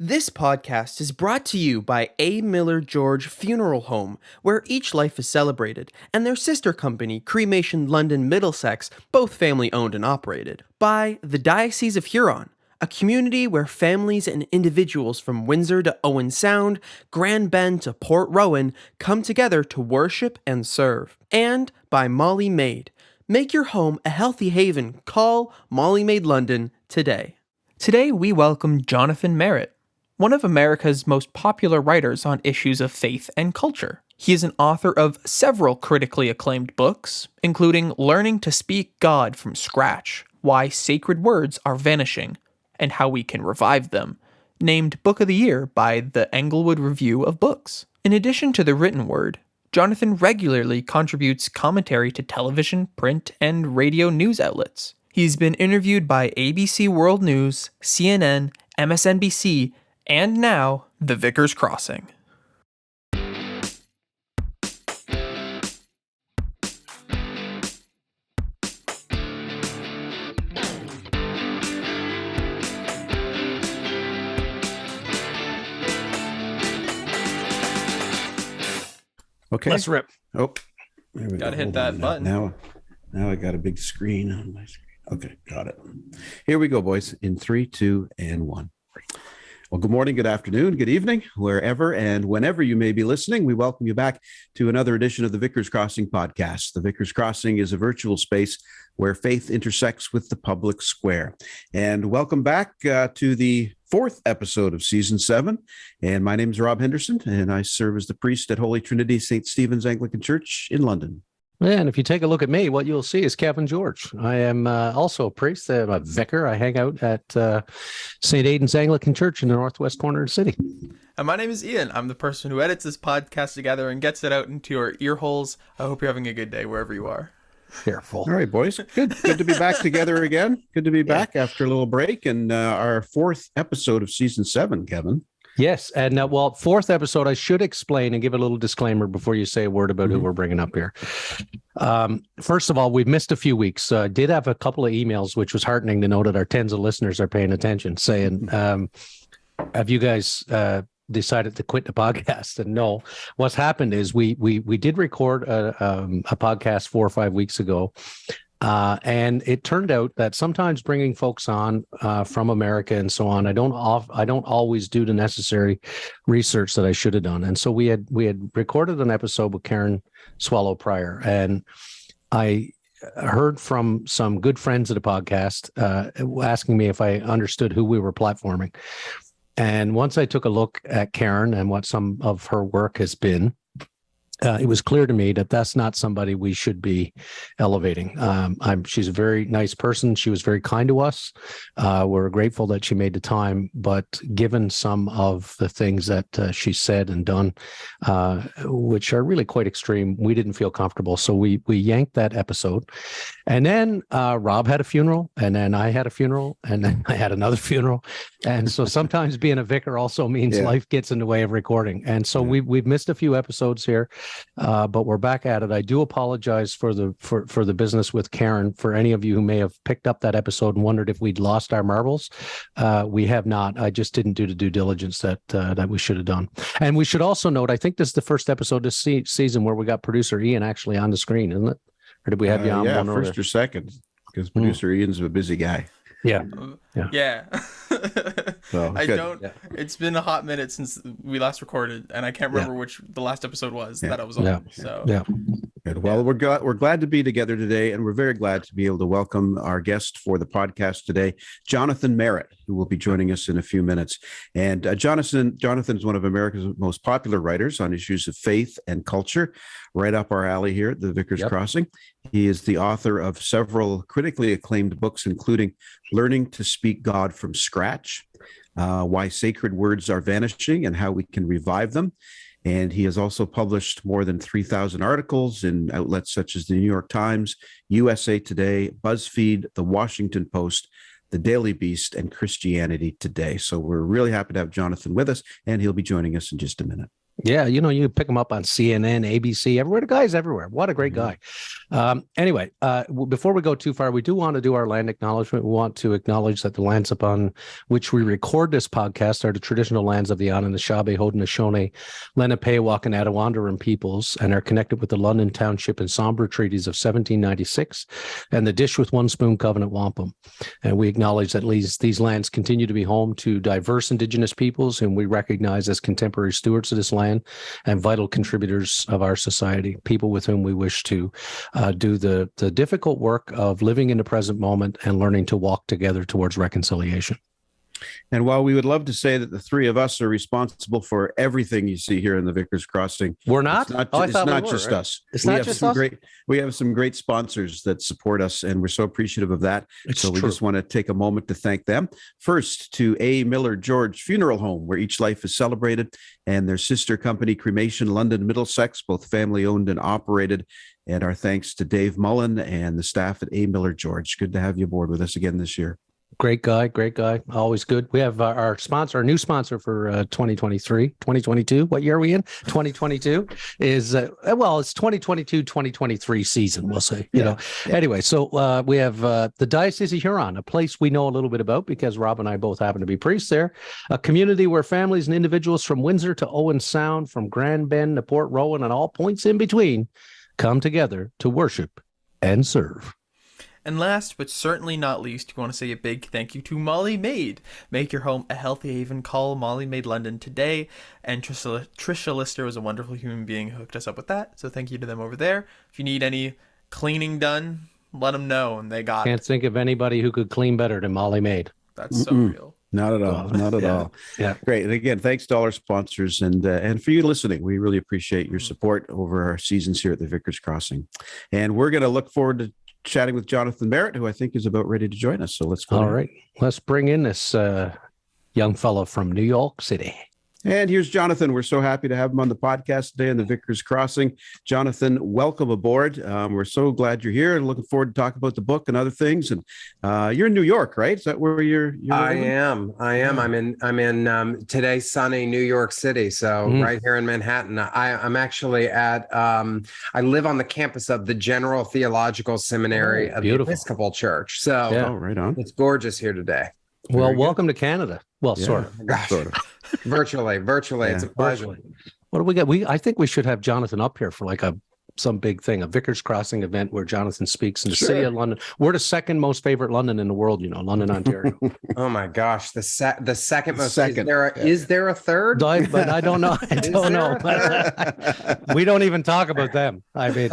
This podcast is brought to you by A. Miller George Funeral Home, where each life is celebrated, and their sister company, Cremation London Middlesex, both family owned and operated. By the Diocese of Huron, a community where families and individuals from Windsor to Owen Sound, Grand Bend to Port Rowan come together to worship and serve. And by Molly Maid. Make your home a healthy haven. Call Molly Maid London today. Today we welcome Jonathan Merritt, one of America's most popular writers on issues of faith and culture. He is an author of several critically acclaimed books, including Learning to Speak God from Scratch, Why Sacred Words Are Vanishing, and How We Can Revive Them, named Book of the Year by the Englewood Review of Books. In addition to the written word, Jonathan regularly contributes commentary to television, print, and radio news outlets. He's been interviewed by ABC World News, CNN, MSNBC, and now, The Vicar's Crossing. Okay. Let's rip. Oh, there we Gotta go. hit Hold that on. button. Now I got a big screen on my screen. Okay, got it. Here we go, boys. In 3, 2, and 1. Well, good morning, good afternoon, good evening, wherever and whenever you may be listening. We welcome you back to another edition of the Vicar's Crossing podcast. The Vicar's Crossing is a virtual space where faith intersects with the public square. And welcome back to the 4th episode of season 7. And my name is Rob Henderson, and I serve as the priest at Holy Trinity St. Stephen's Anglican Church in London. Yeah, and if you take a look at me, what you'll see is Kevin George. I am also a priest, I'm a vicar. I hang out at St. Aidan's Anglican Church in the northwest corner of the city. And my name is Ian. I'm the person who edits this podcast together and gets it out into your ear holes. I hope you're having a good day wherever you are. Careful. All right, boys. Good to be back together again. Good to be back after a little break and our 4th episode of season 7, Kevin. Yes, and 4th episode, I should explain and give a little disclaimer before you say a word about who we're bringing up here. First of all, we've missed a few weeks. I did have a couple of emails, which was heartening to know that our tens of listeners are paying attention, saying, have you guys decided to quit the podcast? And no, what's happened is we did record a podcast 4 or 5 weeks ago. And it turned out that sometimes bringing folks on from America and so on, I don't always do the necessary research that I should have done. And so we had recorded an episode with Karen Swallow Pryor, and I heard from some good friends of the podcast asking me if I understood who we were platforming. And once I took a look at Karen and what some of her work has been, it was clear to me that that's not somebody we should be elevating. She's a very nice person. She was very kind to us. We're grateful that she made the time, but given some of the things that she said and done, which are really quite extreme, we didn't feel comfortable. So we yanked that episode. And then Rob had a funeral, and then I had a funeral, and then I had another funeral. And so sometimes being a vicar also means life gets in the way of recording. And so we've missed a few episodes here. But we're back at it. I do apologize for the business with Karen. For any of you who may have picked up that episode and wondered if we'd lost our marbles, we have not. I just didn't do the due diligence that we should have done. And we should also note, I think this is the first episode this season where we got producer Ian actually on the screen, isn't it? Or did we have you on one first or second? Because producer Ian's a busy guy. Yeah. So, It's been a hot minute since we last recorded, and I can't remember which the last episode was that I was on. Good. Well, we're glad to be together today, and we're very glad to be able to welcome our guest for the podcast today, Jonathan Merritt, who will be joining us in a few minutes. And Jonathan is one of America's most popular writers on issues of faith and culture, right up our alley here at the Vicar's Crossing. He is the author of several critically acclaimed books, including Learning to Speak God from Scratch, Why Sacred Words Are Vanishing and How We Can Revive Them. And he has also published more than 3,000 articles in outlets such as the New York Times, USA Today, Buzzfeed, The Washington Post, The Daily Beast, and Christianity Today. So we're really happy to have Jonathan with us, and he'll be joining us in just a minute. Yeah, you pick him up on CNN, ABC, everywhere. The guy's everywhere. What a great guy. Anyway, before we go too far, we do want to do our land acknowledgement. We want to acknowledge that the lands upon which we record this podcast are the traditional lands of the Anishinaabe, Haudenosaunee, Lenape, and Attawandaron peoples, and are connected with the London Township and Sombra Treaties of 1796 and the Dish with One Spoon Covenant Wampum. And we acknowledge that these lands continue to be home to diverse Indigenous peoples, whom we recognize as contemporary stewards of this land and vital contributors of our society, people with whom we wish to do the difficult work of living in the present moment and learning to walk together towards reconciliation. And while we would love to say that the three of us are responsible for everything you see here in the Vickers Crossing, we're not. It's not just us. It's not just us. We have some great sponsors that support us, and we're so appreciative of that. So we just want to take a moment to thank them. First, to A. Miller George Funeral Home, where each life is celebrated, and their sister company, Cremation London Middlesex, both family owned and operated. And our thanks to Dave Mullen and the staff at A. Miller George. Good to have you aboard with us again this year. Great guy. Always good. We have our new sponsor for 2023, 2022. What year are we in? 2022 is, it's 2022, 2023 season, we'll say, Anyway, so we have the Diocese of Huron, a place we know a little bit about because Rob and I both happen to be priests there, a community where families and individuals from Windsor to Owen Sound, from Grand Bend to Port Rowan and all points in between come together to worship and serve. And last, but certainly not least, we want to say a big thank you to Molly Maid. Make your home a healthy haven. Call Molly Maid London today. And Trisha Lister was a wonderful human being who hooked us up with that. So thank you to them over there. If you need any cleaning done, let them know, and they got it. Can't think of anybody who could clean better than Molly Maid. That's so real. Not at all. Not at all. Yeah. Great. And again, thanks to all our sponsors and for you listening. We really appreciate your support over our seasons here at the Vickers Crossing. And we're going to look forward to chatting with Jonathan Merritt, who I think is about ready to join us. So let's go. All right. Let's bring in this young fellow from New York City. And here's Jonathan. We're so happy to have him on the podcast today in the Vickers Crossing. Jonathan, welcome aboard. We're so glad you're here and looking forward to talk about the book and other things. And you're in New York, right? Is that where you're I living? am. I'm in today sunny New York City. So right here in Manhattan. I'm actually at I live on the campus of the General Theological Seminary of the Episcopal Church. So right on. It's gorgeous here today. Well, welcome to Canada. Well, sort of. Virtually. It's a pleasure. What do we got? I think we should have Jonathan up here for like some big thing, a Vickers Crossing event where Jonathan speaks in the city of London. We're the second most favorite London in the world, London, Ontario. Oh my gosh, the second most. Is there a third? But I don't know. We don't even talk about them. I mean,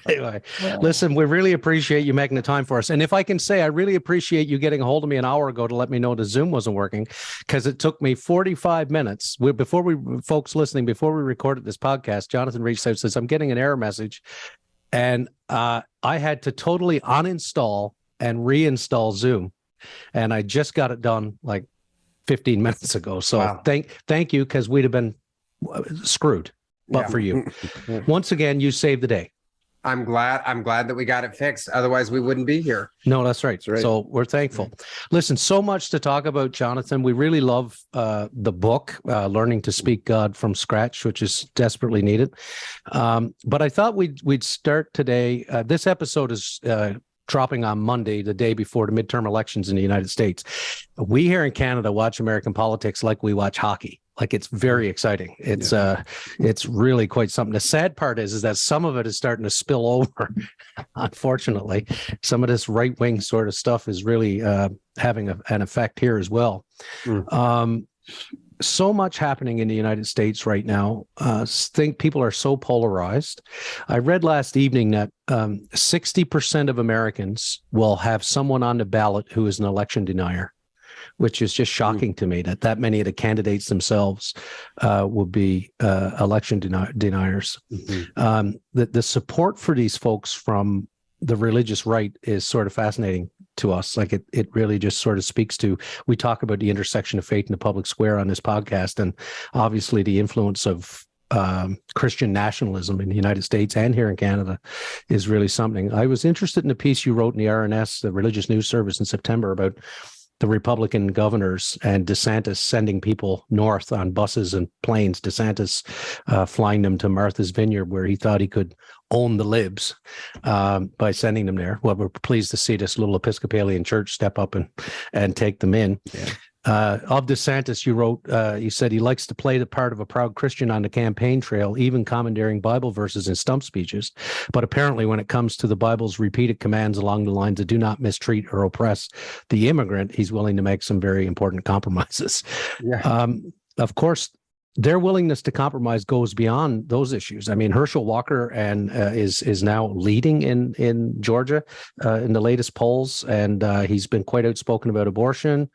anyway, listen, we really appreciate you making the time for us. And if I can say, I really appreciate you getting a hold of me an hour ago to let me know the Zoom wasn't working, because it took me 45 minutes. Before we recorded this podcast, Jonathan reached out and says, I'm getting an error message, and I had to totally uninstall and reinstall Zoom, and I just got it done like 15 minutes ago. So thank you, because we'd have been screwed, but for you. Once again, you saved the day. I'm glad that we got it fixed. Otherwise, we wouldn't be here. No, that's right. So we're thankful. Listen, so much to talk about, Jonathan. We really love the book, Learning to Speak God from Scratch, which is desperately needed. But I thought we'd start today. This episode is dropping on Monday, the day before the midterm elections in the United States. We here in Canada watch American politics like we watch hockey. Like, it's very exciting. It's really quite something. The sad part is that some of it is starting to spill over. Unfortunately, some of this right-wing sort of stuff is really having an effect here as well. So much happening in the United States right now. People are so polarized. I read last evening that 60% of Americans will have someone on the ballot who is an election denier, which is just shocking to me that many of the candidates themselves would be election deniers. The support for these folks from the religious right is sort of fascinating to us. Like, it really just sort of speaks to, we talk about the intersection of faith in the public square on this podcast, and obviously the influence of Christian nationalism in the United States and here in Canada is really something. I was interested in a piece you wrote in the RNS, the Religious News Service, in September about the Republican governors and DeSantis sending people north on buses and planes. DeSantis flying them to Martha's Vineyard, where he thought he could own the libs by sending them there. Well, we're pleased to see this little Episcopalian church step up and take them in. Yeah. Of DeSantis, you wrote, you said he likes to play the part of a proud Christian on the campaign trail, even commandeering Bible verses in stump speeches. But apparently, when it comes to the Bible's repeated commands along the lines of do not mistreat or oppress the immigrant, he's willing to make some very important compromises. Yeah. Of course, their willingness to compromise goes beyond those issues. I mean, Herschel Walker is now leading in Georgia in the latest polls, and he's been quite outspoken about abortion.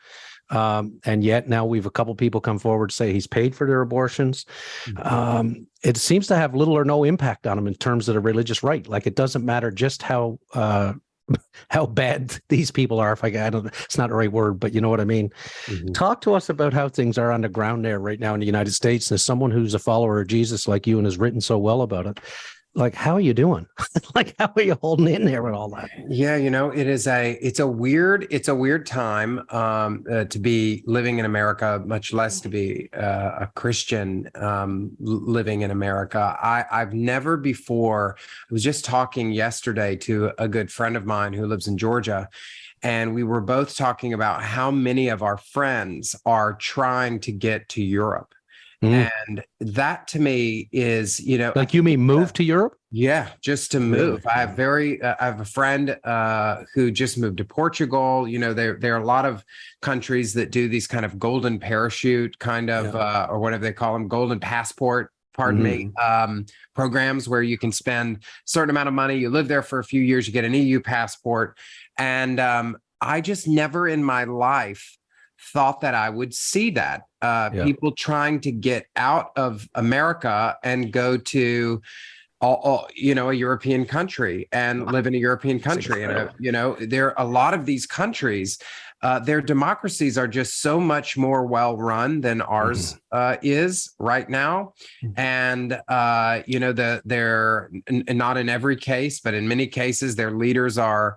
And yet now we've a couple people come forward to say he's paid for their abortions. It seems to have little or no impact on him in terms of the religious right. Like, it doesn't matter just how bad these people are. I don't, it's not the right word, but you know what I mean. Mm-hmm. Talk to us about how things are on the ground there right now in the United States. As someone who's a follower of Jesus like you and has written so well about it, like, how are you doing? Like, how are you holding in there with all that? Yeah, it's a weird time to be living in America, much less to be a Christian living in America. I've never before. I was just talking yesterday to a good friend of mine who lives in Georgia, and we were both talking about how many of our friends are trying to get to Europe. And that to me is, like, you mean move to Europe? Yeah, just to move. Really? I have a friend who just moved to Portugal. There are a lot of countries that do these kind of golden parachute kind of, or whatever they call them, golden passport, programs where you can spend a certain amount of money. You live there for a few years, you get an EU passport. And I just never in my life thought that I would see that. People trying to get out of America and go to, a European country and live in a European country. And, there are a lot of these countries, their democracies are just so much more well-run than ours is right now. And, they're not in every case, but in many cases, their leaders are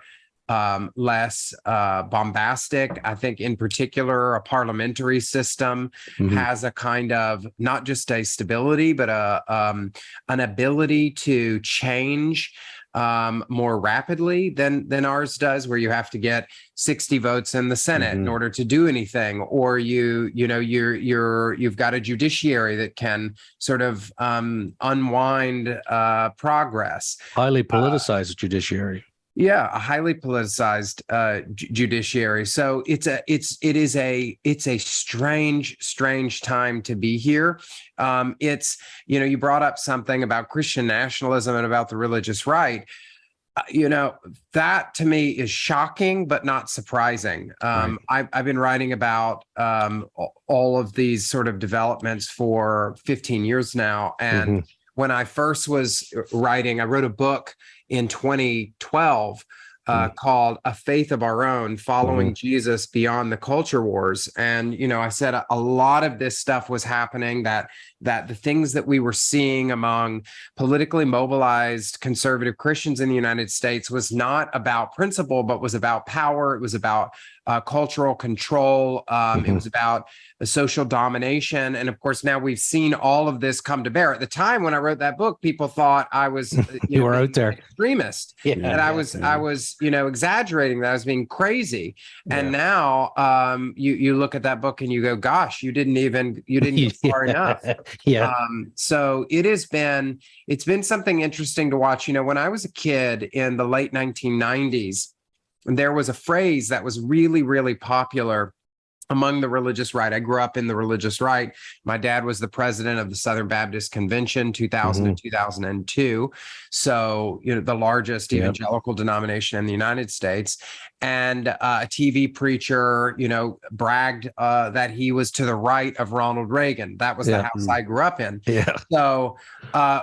less bombastic. I think in particular, a parliamentary system has a kind of not just a stability, but an ability to change more rapidly than ours does, where you have to get 60 votes in the Senate in order to do anything, or you've got a judiciary that can sort of unwind progress. Highly politicized judiciary. Yeah, a highly politicized judiciary. So it's a strange time to be here. You brought up something about Christian nationalism and about the religious right. That to me is shocking, but not surprising. Right. I've been writing about all of these sort of developments for 15 years now, and when I first was writing, I wrote a book in 2012 called A Faith of Our Own, Following Jesus Beyond the Culture Wars. And, I said a lot of this stuff was happening, that the things that we were seeing among politically mobilized conservative Christians in the United States was not about principle, but was about power. It was about cultural control. It was about social domination. And of course, now we've seen all of this come to bear. At the time when I wrote that book, people thought I was you were out there extremist, and I was exaggerating, that I was being crazy. And now you look at that book and you go, gosh, you didn't go far enough. So it's been something interesting to watch. When I was a kid in the late 1990s, there was a phrase that was really, really popular among the religious right. I grew up in the religious right. My dad was the president of the Southern Baptist Convention, 2000 and 2002. So, the largest evangelical denomination in the United States. And a TV preacher, bragged that he was to the right of Ronald Reagan. That was the house I grew up in. So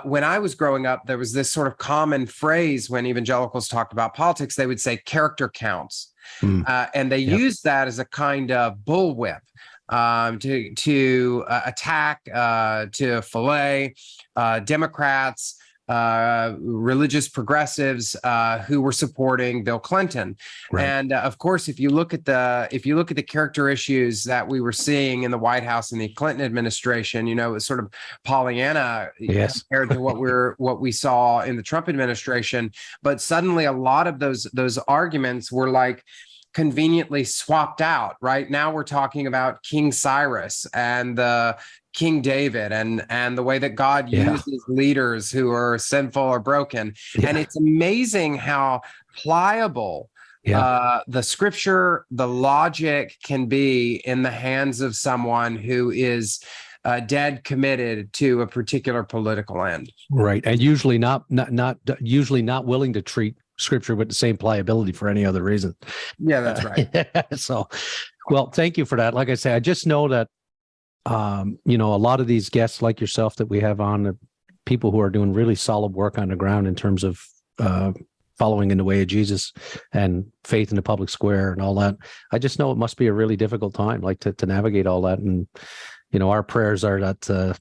when I was growing up, there was this sort of common phrase when evangelicals talked about politics, they would say character counts. And they use that as a kind of bullwhip to attack, to fillet Democrats, religious progressives who were supporting Bill Clinton. Right. And of course, if you look at the character issues that we were seeing in the White House in the Clinton administration, it was sort of Pollyanna compared to what we saw in the Trump administration. But suddenly, a lot of those arguments were like conveniently swapped out. Right now, we're talking about King Cyrus and King David and the way that God uses leaders who are sinful or broken. Yeah. And it's amazing how pliable the scripture, the logic can be in the hands of someone who is dead committed to a particular political end. Right. And usually not willing to treat scripture with the same pliability for any other reason. Yeah, that's right. So, well, thank you for that. Like I say, I just know that a lot of these guests like yourself that we have on, people who are doing really solid work on the ground in terms of following in the way of Jesus and faith in the public square and all that. I just know it must be a really difficult time, like to navigate all that. And, our prayers are that, the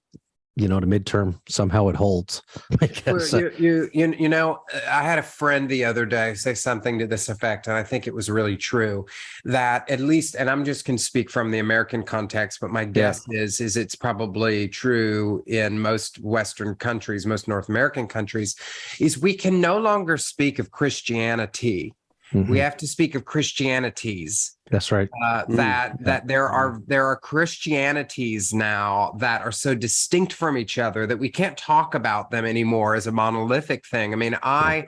midterm, somehow it holds. I guess. Well, I had a friend the other day say something to this effect, and I think it was really true, that at least, and I'm just can speak from the American context, but my guess is it's probably true in most Western countries, most North American countries, is we can no longer speak of Christianity. Mm-hmm. We have to speak of Christianities. That's right. That there are Christianities now that are so distinct from each other that we can't talk about them anymore as a monolithic thing. I mean, I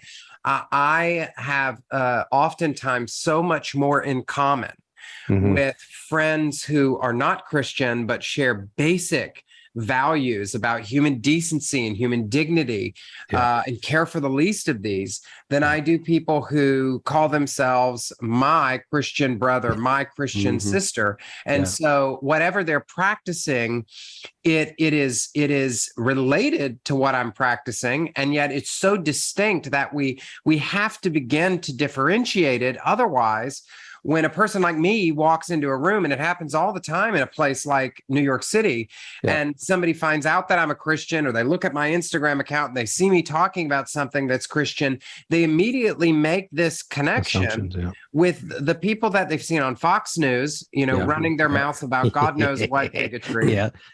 have oftentimes so much more in common with friends who are not Christian but share basic values about human decency and human dignity and care for the least of these than I do people who call themselves my Christian brother, my Christian sister. And so whatever they're practicing, it is related to what I'm practicing. And yet it's so distinct that we have to begin to differentiate it. Otherwise, when a person like me walks into a room, and it happens all the time in a place like New York City, and somebody finds out that I'm a Christian, or they look at my Instagram account and they see me talking about something that's Christian, they immediately make this connection with the people that they've seen on Fox News, running their mouth about God knows what bigotry.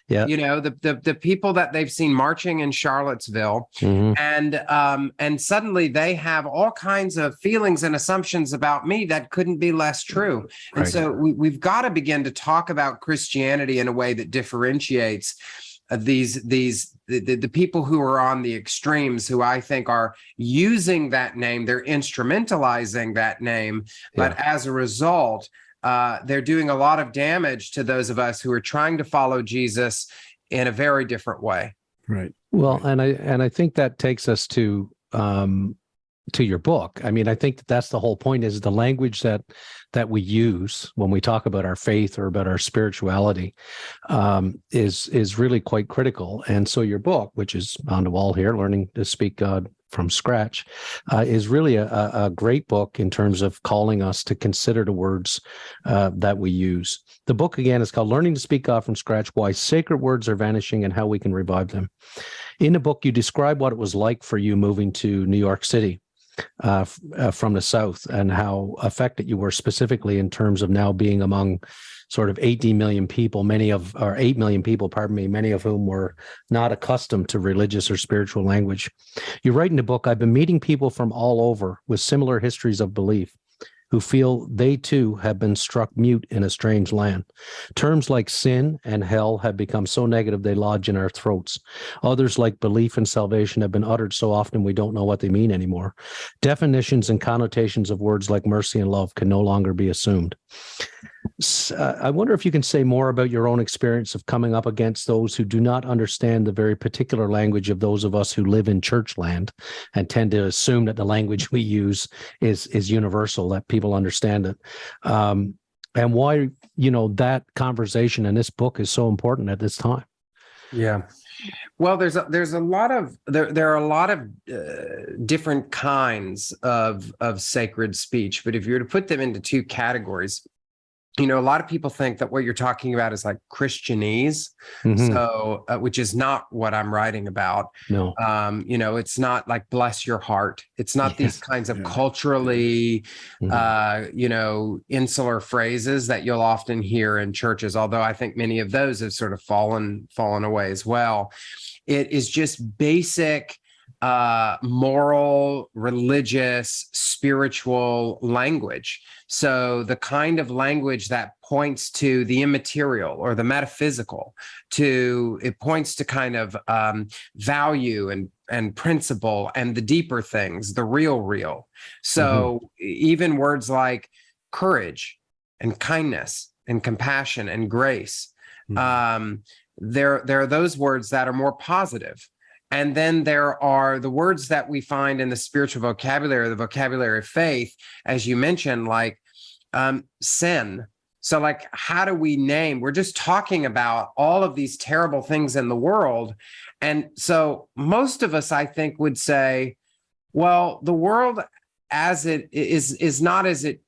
The people that they've seen marching in Charlottesville, and suddenly they have all kinds of feelings and assumptions about me that couldn't be less true. And so we've got to begin to talk about Christianity in a way that differentiates the people who are on the extremes, who I think are using that name, they're instrumentalizing that name, but as a result, they're doing a lot of damage to those of us who are trying to follow Jesus in a very different way. Right. Well, and I think that takes us to your book. I mean, I think that's the whole point, is the language that we use when we talk about our faith or about our spirituality is really quite critical. And so your book, which is on the wall here, Learning to Speak God from Scratch, is really a great book in terms of calling us to consider the words that we use. The book, again, is called Learning to Speak God from Scratch: Why Sacred Words Are Vanishing and How We Can Revive Them. In the book, you describe what it was like for you moving to New York City from the South, and how affected you were specifically in terms of now being among sort of 8 million people, many of whom were not accustomed to religious or spiritual language. You write in the book, I've been meeting people from all over with similar histories of belief, who feel they too have been struck mute in a strange land. Terms like sin and hell have become so negative they lodge in our throats. Others, like belief and salvation, have been uttered so often we don't know what they mean anymore. Definitions and connotations of words like mercy and love can no longer be assumed. I wonder if you can say more about your own experience of coming up against those who do not understand the very particular language of those of us who live in church land and tend to assume that the language we use is universal, that people understand it. And why, that conversation in this book is so important at this time. Yeah. Well, there are a lot of different kinds of sacred speech, but if you were to put them into two categories, a lot of people think that what you're talking about is like Christianese, so which is not what I'm writing about. No. It's not like bless your heart. It's not these kinds of culturally, insular phrases that you'll often hear in churches, although I think many of those have sort of fallen away as well. It is just basic moral, religious, spiritual language. So the kind of language that points to the immaterial or the metaphysical, it points to kind of value and principle and the deeper things, the real. So even words like courage and kindness and compassion and grace, there are those words that are more positive. And then there are the words that we find in the spiritual vocabulary, the vocabulary of faith, as you mentioned, like sin. So like, how do we name? We're just talking about all of these terrible things in the world. And so most of us, I think, would say, well, the world as it is not as it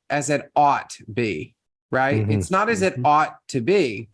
ought be, right? It's not as it ought to be.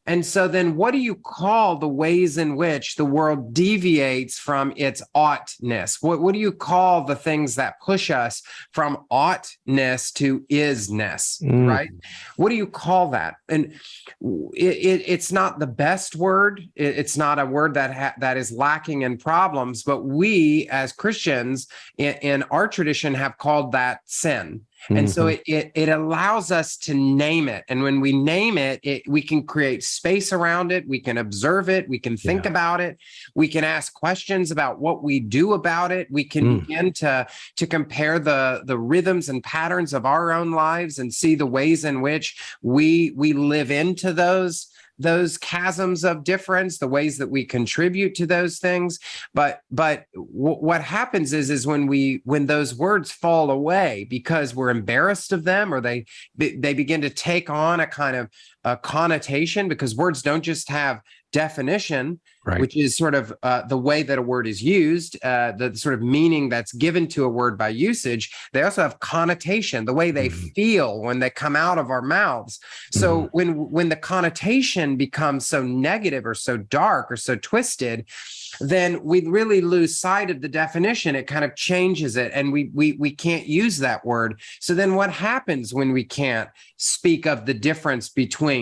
And so then what do you call the ways in which the world deviates from its oughtness? What do you call the things that push us from oughtness to isness, right? What do you call that? And it's not the best word. It's not a word that is lacking in problems, but we as Christians in our tradition have called that sin. And so it allows us to name it. And when we name it, we can create space around it. We can observe it. We can think about it. We can ask questions about what we do about it. We can begin to compare the rhythms and patterns of our own lives and see the ways in which we live into those chasms of difference, the ways that we contribute to those things. But what happens is when those words fall away because we're embarrassed of them, or they begin to take on a kind of a connotation, because words don't just have definition, which is sort of the way that a word is used, the sort of meaning that's given to a word by usage. They also have connotation, the way they feel when they come out of our mouths. So when the connotation becomes so negative or so dark or so twisted, then we really lose sight of the definition. It kind of changes it, and we can't use that word. So then what happens when we can't speak of the difference between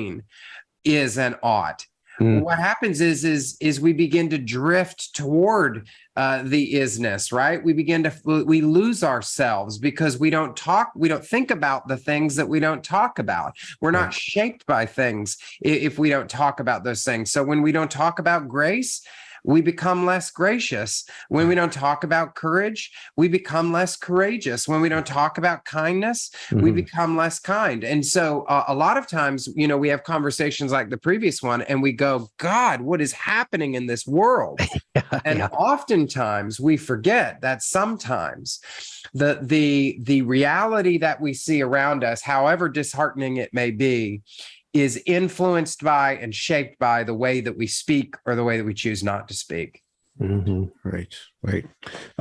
is and ought? What happens is we begin to drift toward the isness, right? We lose ourselves because we don't think about the things that we don't talk about. We're not shaped by things if we don't talk about those things. So when we don't talk about grace, we become less gracious. When we don't talk about courage, we become less courageous. When we don't talk about kindness, we become less kind. And so a lot of times, we have conversations like the previous one and we go, God, what is happening in this world? And oftentimes we forget that sometimes the reality that we see around us, however disheartening it may be, is influenced by and shaped by the way that we speak or the way that we choose not to speak. Right.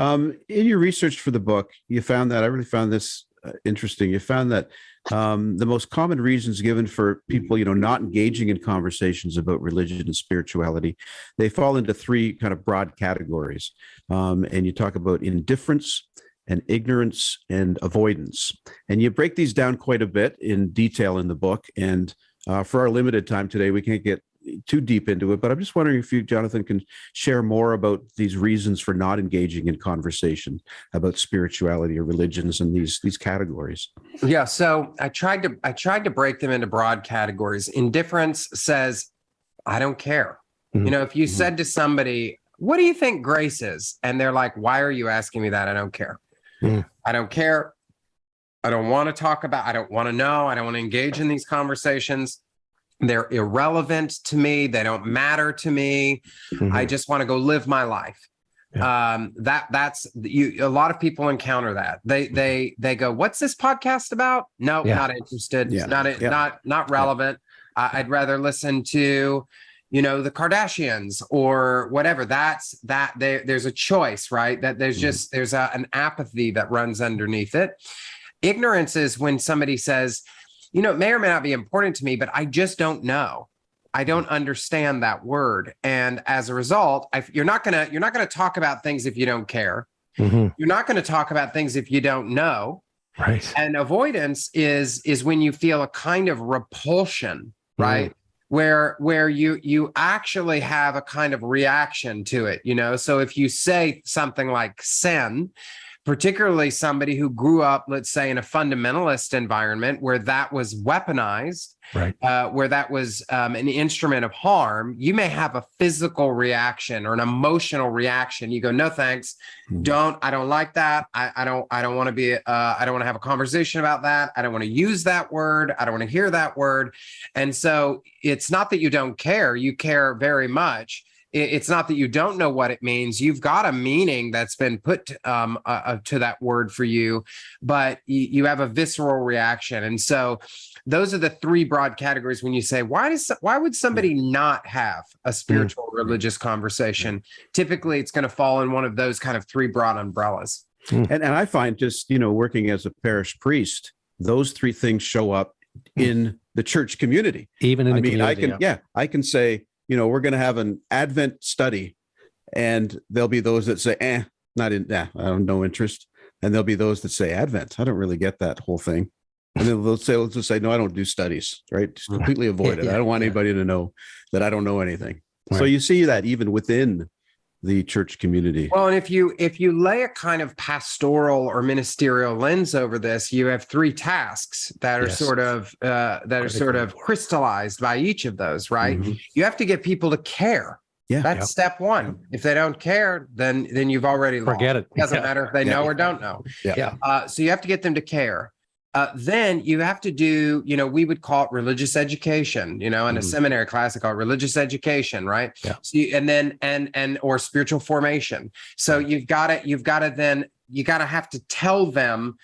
In your research for the book, you found that, I really found this interesting. You found that the most common reasons given for people, not engaging in conversations about religion and spirituality, they fall into three kind of broad categories. And you talk about indifference and ignorance and avoidance. And you break these down quite a bit in detail in the book. And for our limited time today, we can't get too deep into it, but I'm just wondering if you, Jonathan, can share more about these reasons for not engaging in conversation about spirituality or religions and these categories. Yeah, so I tried to break them into broad categories. Indifference says, I don't care. If you said to somebody, what do you think grace is? And they're like, why are you asking me that? I don't care. I don't care. I don't want to talk about, I don't want to know. I don't want to engage in these conversations. They're irrelevant to me. They don't matter to me. I just want to go live my life. That's a lot of people encounter that. They go, what's this podcast about? No, not interested. Not relevant. I'd rather listen to, the Kardashians or whatever. There's a choice, right? That there's an apathy that runs underneath it. Ignorance is when somebody says, it may or may not be important to me, but I just don't know. I don't understand that word. And as a result, you're not going to talk about things if you don't care. Mm-hmm. You're not going to talk about things if you don't know. Right. And avoidance is when you feel a kind of repulsion, right? Where you actually have a kind of reaction to it, So if you say something like sin, particularly somebody who grew up, let's say, in a fundamentalist environment where that was weaponized, right, where that was an instrument of harm, you may have a physical reaction or an emotional reaction. You go, no, thanks. I don't like that. I don't want to be, I don't want to have a conversation about that. I don't want to use that word. I don't want to hear that word. And so it's not that you don't care. You care very much. It's not that you don't know what it means. You've got a meaning that's been put to that word for you, but you have a visceral reaction. And so those are the three broad categories when you say, why would somebody not have a spiritual religious conversation? Typically, it's going to fall in one of those kind of three broad umbrellas. And I find just, working as a parish priest, those three things show up in the church community. Even in the community. I can say, we're going to have an Advent study, and there'll be those that say, I have no interest. And there'll be those that say, Advent, I don't really get that whole thing. And then let's just say, no, I don't do studies, right? Just completely avoid it. I don't want anybody to know that I don't know anything. Right. So you see that even within the church community. Well, and if you lay a kind of pastoral or ministerial lens over this, you have three tasks that are sort of crystallized by each of those, right? Mm-hmm. You have to get people to care. Yeah, that's step one. If they don't care, then you've already lost. Forget it. It doesn't matter if they know or don't know. So you have to get them to care. Then you have to do, we would call it religious education, in a seminary class, they call it religious education, right? Yeah. So or spiritual formation. So you've got to have to tell them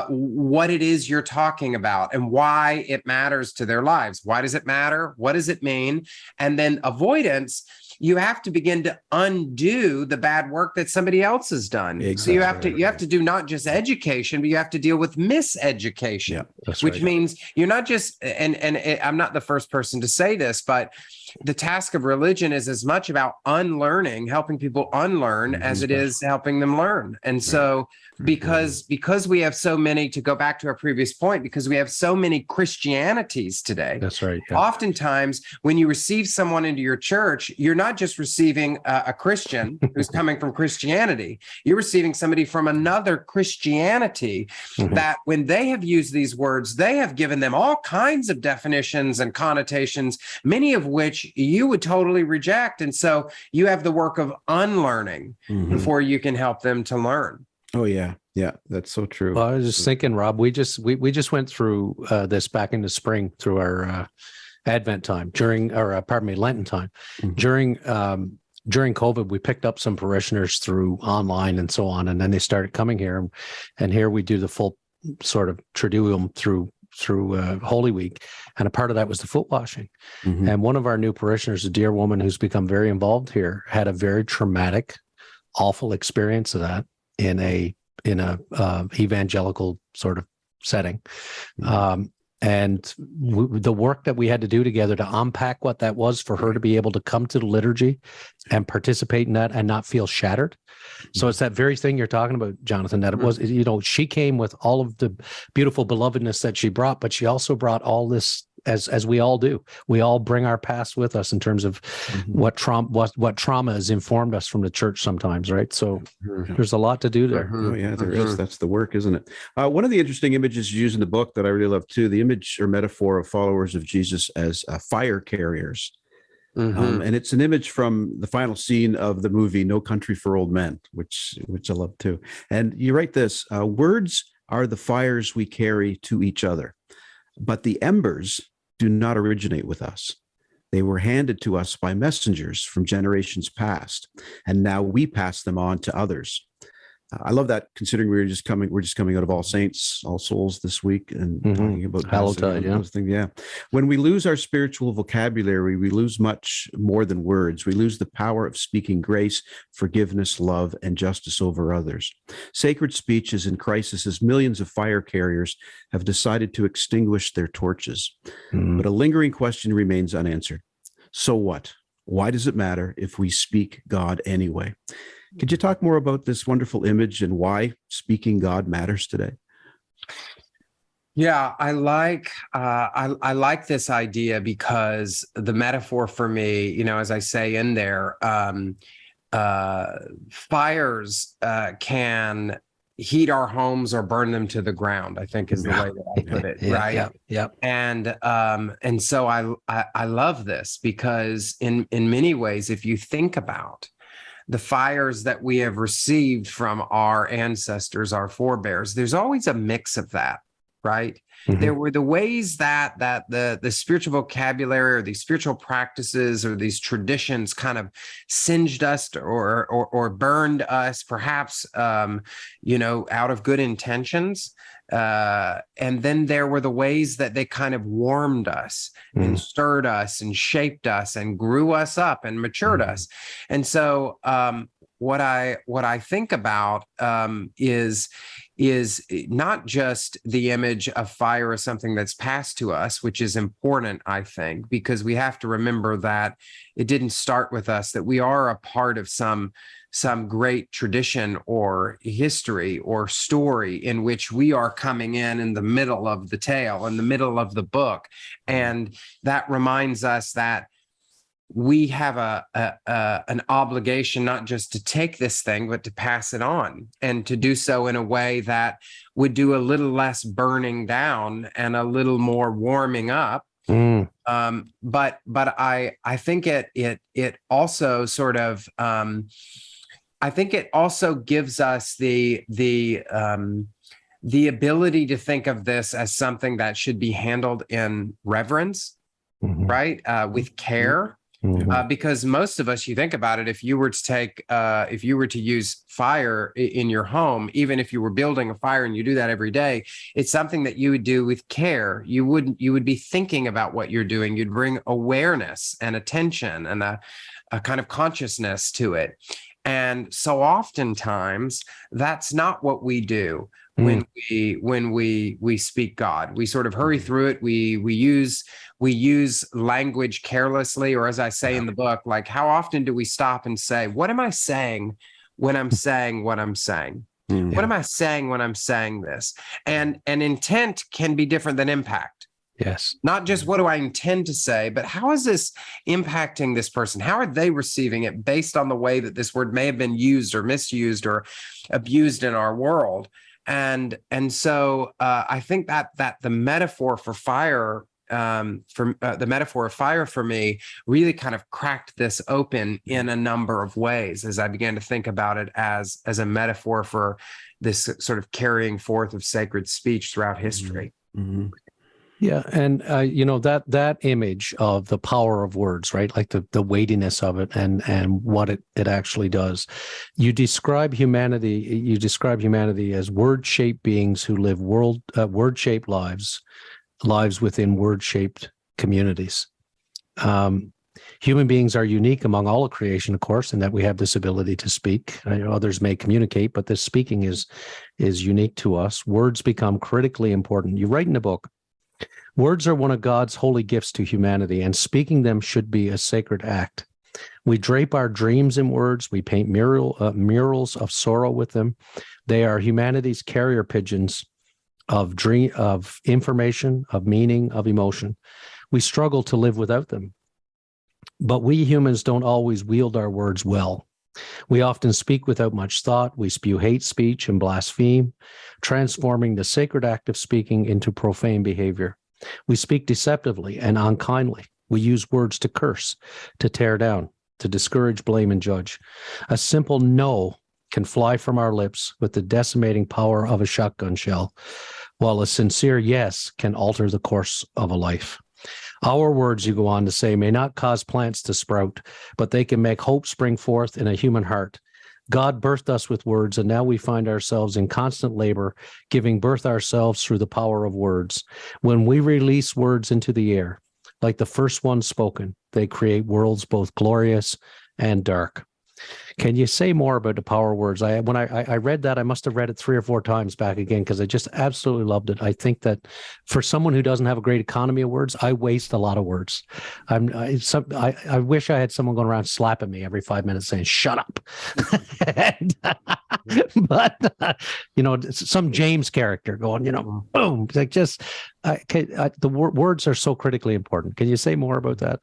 what it is you're talking about and why it matters to their lives. Why does it matter? What does it mean? And then avoidance, you have to begin to undo the bad work that somebody else has done. Exactly. So you have to do not just education, but you have to deal with miseducation, which means you're not just, and I'm not the first person to say this, but the task of religion is as much about unlearning, helping people unlearn as it is helping them learn. And so because we have so many, to go back to our previous point, because we have so many Christianities today. That's right. Yeah. Oftentimes when you receive someone into your church, you're not just receiving a Christian who's coming from Christianity. You're receiving somebody from another Christianity that when they have used these words, they have given them all kinds of definitions and connotations, many of which you would totally reject. And so you have the work of unlearning before you can help them to learn. Oh, yeah. Yeah, that's so true. Well, I was just thinking, Rob, we just went through this back in the spring through our Advent time Lenten time. During COVID, we picked up some parishioners through online and so on, and then they started coming here, and here we do the full sort of Triduum through Holy Week, and a part of that was the foot washing. And one of our new parishioners, a dear woman who's become very involved here, had a very traumatic, awful experience of that in a evangelical sort of setting. And the work that we had to do together to unpack what that was for her to be able to come to the liturgy and participate in that and not feel shattered. So it's that very thing you're talking about, Jonathan, that it was, she came with all of the beautiful belovedness that she brought, but she also brought all this, as we all do. We all bring our past with us in terms of what trauma has informed us from the church sometimes, right? So there's a lot to do there. Oh, yeah, there is. That's the work, isn't it? One of the interesting images used in the book that I really love too, the image or metaphor of followers of Jesus as fire carriers. And it's an image from the final scene of the movie No Country for Old Men, which I love too. And you write this, words are the fires we carry to each other, but the embers do not originate with us. They were handed to us by messengers from generations past, and now we pass them on to others. I love that, considering we're just coming out of All Saints, All Souls this week, and talking about Hallowtide, those things. Yeah, when we lose our spiritual vocabulary, we lose much more than words. We lose the power of speaking grace, forgiveness, love, and justice over others. Sacred speech is in crisis as millions of fire carriers have decided to extinguish their torches. But a lingering question remains unanswered. So what? Why does it matter if we speak God anyway? Could you talk more about this wonderful image and why speaking God matters today? Yeah, I like this idea, because the metaphor for me, as I say in there, fires can heat our homes or burn them to the ground, I think is the way that I put it, right? Yeah. And so I love this, because in many ways, if you think about the fires that we have received from our ancestors, our forebears, there's always a mix of that, right? There were the ways that the spiritual vocabulary or these spiritual practices or these traditions kind of singed us or burned us, perhaps out of good intentions. And then there were the ways that they kind of warmed us and stirred us and shaped us and grew us up and matured us. And so what I think about is not just the image of fire as something that's passed to us, which is important, I think, because we have to remember that it didn't start with us, that we are a part of some great tradition or history or story in which we are coming in the middle of the tale, in the middle of the book. And that reminds us that we have an obligation not just to take this thing, but to pass it on, and to do so in a way that would do a little less burning down and a little more warming up. But I think it also sort of I think it also gives us the ability to think of this as something that should be handled in reverence, right? With care. Because most of us, you think about it, if you were to use fire in your home, even if you were building a fire and you do that every day, it's something that you would do with care. You would be thinking about what you're doing. You'd bring awareness and attention and a kind of consciousness to it. And so oftentimes that's not what we do when we speak God. We sort of hurry through it. We use language carelessly, or as I say in the book, like, how often do we stop and say, what am I saying when I'm saying what I'm saying? What am I saying when I'm saying this? And intent can be different than impact. Yes. Not just what do I intend to say, but how is this impacting this person? How are they receiving it based on the way that this word may have been used or misused or abused in our world? And so I think that the metaphor for fire, the metaphor of fire for me really kind of cracked this open in a number of ways as I began to think about it as a metaphor for this sort of carrying forth of sacred speech throughout history. Yeah, and that image of the power of words, right? Like the weightiness of it and what it actually does. You describe humanity as word-shaped beings who live word-shaped lives within word-shaped communities. Human beings are unique among all of creation, of course, in that we have this ability to speak. Others may communicate, but this speaking is unique to us. Words become critically important. You write in the book, words are one of God's holy gifts to humanity, and speaking them should be a sacred act. We drape our dreams in words. We paint murals of sorrow with them. They are humanity's carrier pigeons of information, of meaning, of emotion. We struggle to live without them. But we humans don't always wield our words well. We often speak without much thought. We spew hate speech and blaspheme, transforming the sacred act of speaking into profane behavior. We speak deceptively and unkindly. We use words to curse, to tear down, to discourage, blame, and judge. A simple no can fly from our lips with the decimating power of a shotgun shell, while a sincere yes can alter the course of a life. Our words, you go on to say, may not cause plants to sprout, but they can make hope spring forth in a human heart. God birthed us with words, and now we find ourselves in constant labor, giving birth ourselves through the power of words. When we release words into the air, like the first one spoken, they create worlds both glorious and dark. Can you say more about the power of words? When I read that, I must have read it 3 or 4 times back again because I just absolutely loved it. I think that for someone who doesn't have a great economy of words, I waste a lot of words. I wish I had someone going around slapping me every 5 minutes saying, shut up. But, some James character going, boom. Like the words are so critically important. Can you say more about that?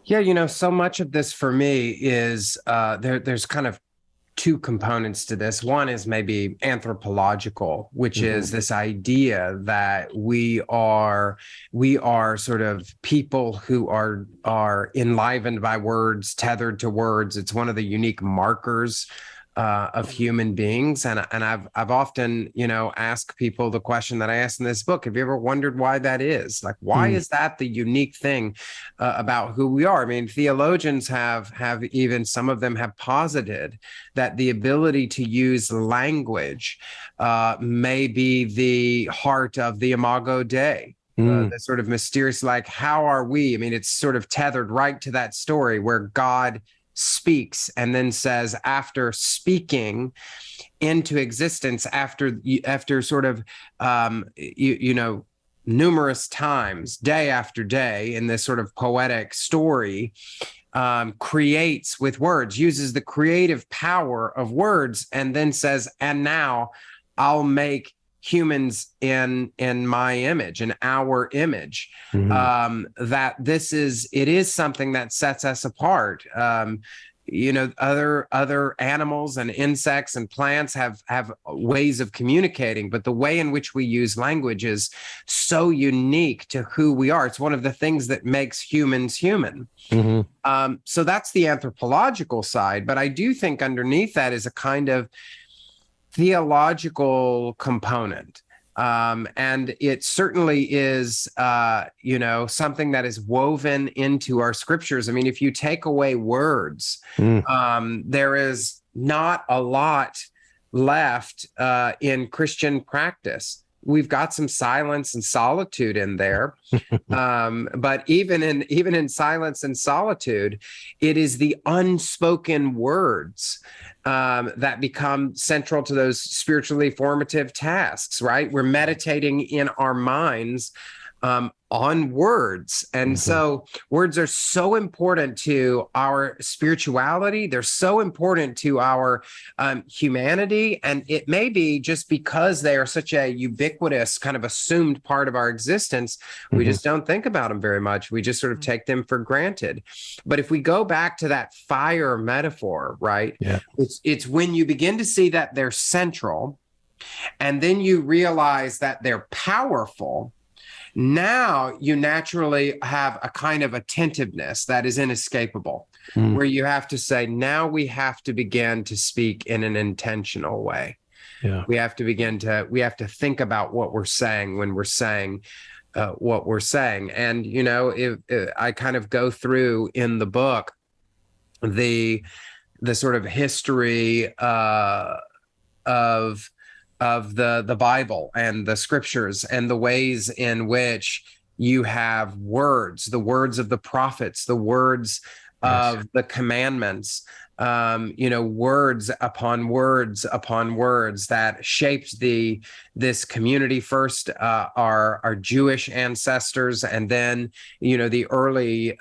Yeah, so much of this for me is there's kind of 2 components to this. One is maybe anthropological, which is this idea that we are sort of people who are enlivened by words, tethered to words. It's one of the unique markers of human beings. And I've often, asked people the question that I asked in this book. Have you ever wondered why that is? Like, why is that the unique thing about who we are? I mean, theologians have even, some of them have posited that the ability to use language may be the heart of the Imago Dei. The sort of mysterious, like, how are we? I mean, it's sort of tethered right to that story where God speaks and then says, after speaking into existence, after sort of numerous times, day after day, in this sort of poetic story, creates with words, uses the creative power of words, and then says, and now I'll make humans in my image, in our image. That it is something that sets us apart. Other animals and insects and plants have ways of communicating, but the way in which we use language is so unique to who we are. It's one of the things that makes humans human. So that's the anthropological side, but I do think underneath that is a kind of theological component. And it certainly is, something that is woven into our scriptures. I mean, if you take away words, there is not a lot left in Christian practice. We've got some silence and solitude in there, but even in silence and solitude, it is the unspoken words that become central to those spiritually formative tasks. Right? We're meditating in our minds on words. And so words are so important to our spirituality. They're so important to our humanity. And it may be just because they are such a ubiquitous kind of assumed part of our existence, we just don't think about them very much. We just sort of take them for granted. But if we go back to that fire metaphor, right? Yeah. It's when you begin to see that they're central, and then you realize that they're powerful. Now you naturally have a kind of attentiveness that is inescapable, where you have to say, now we have to begin to speak in an intentional way. Yeah. We have to think about what we're saying when we're saying what we're saying. And, I kind of go through in the book the sort of history of the Bible and the scriptures, and the ways in which you have words, the words of the prophets, the words of the commandments, words upon words upon words that shaped this community. First, our Jewish ancestors, and then, the early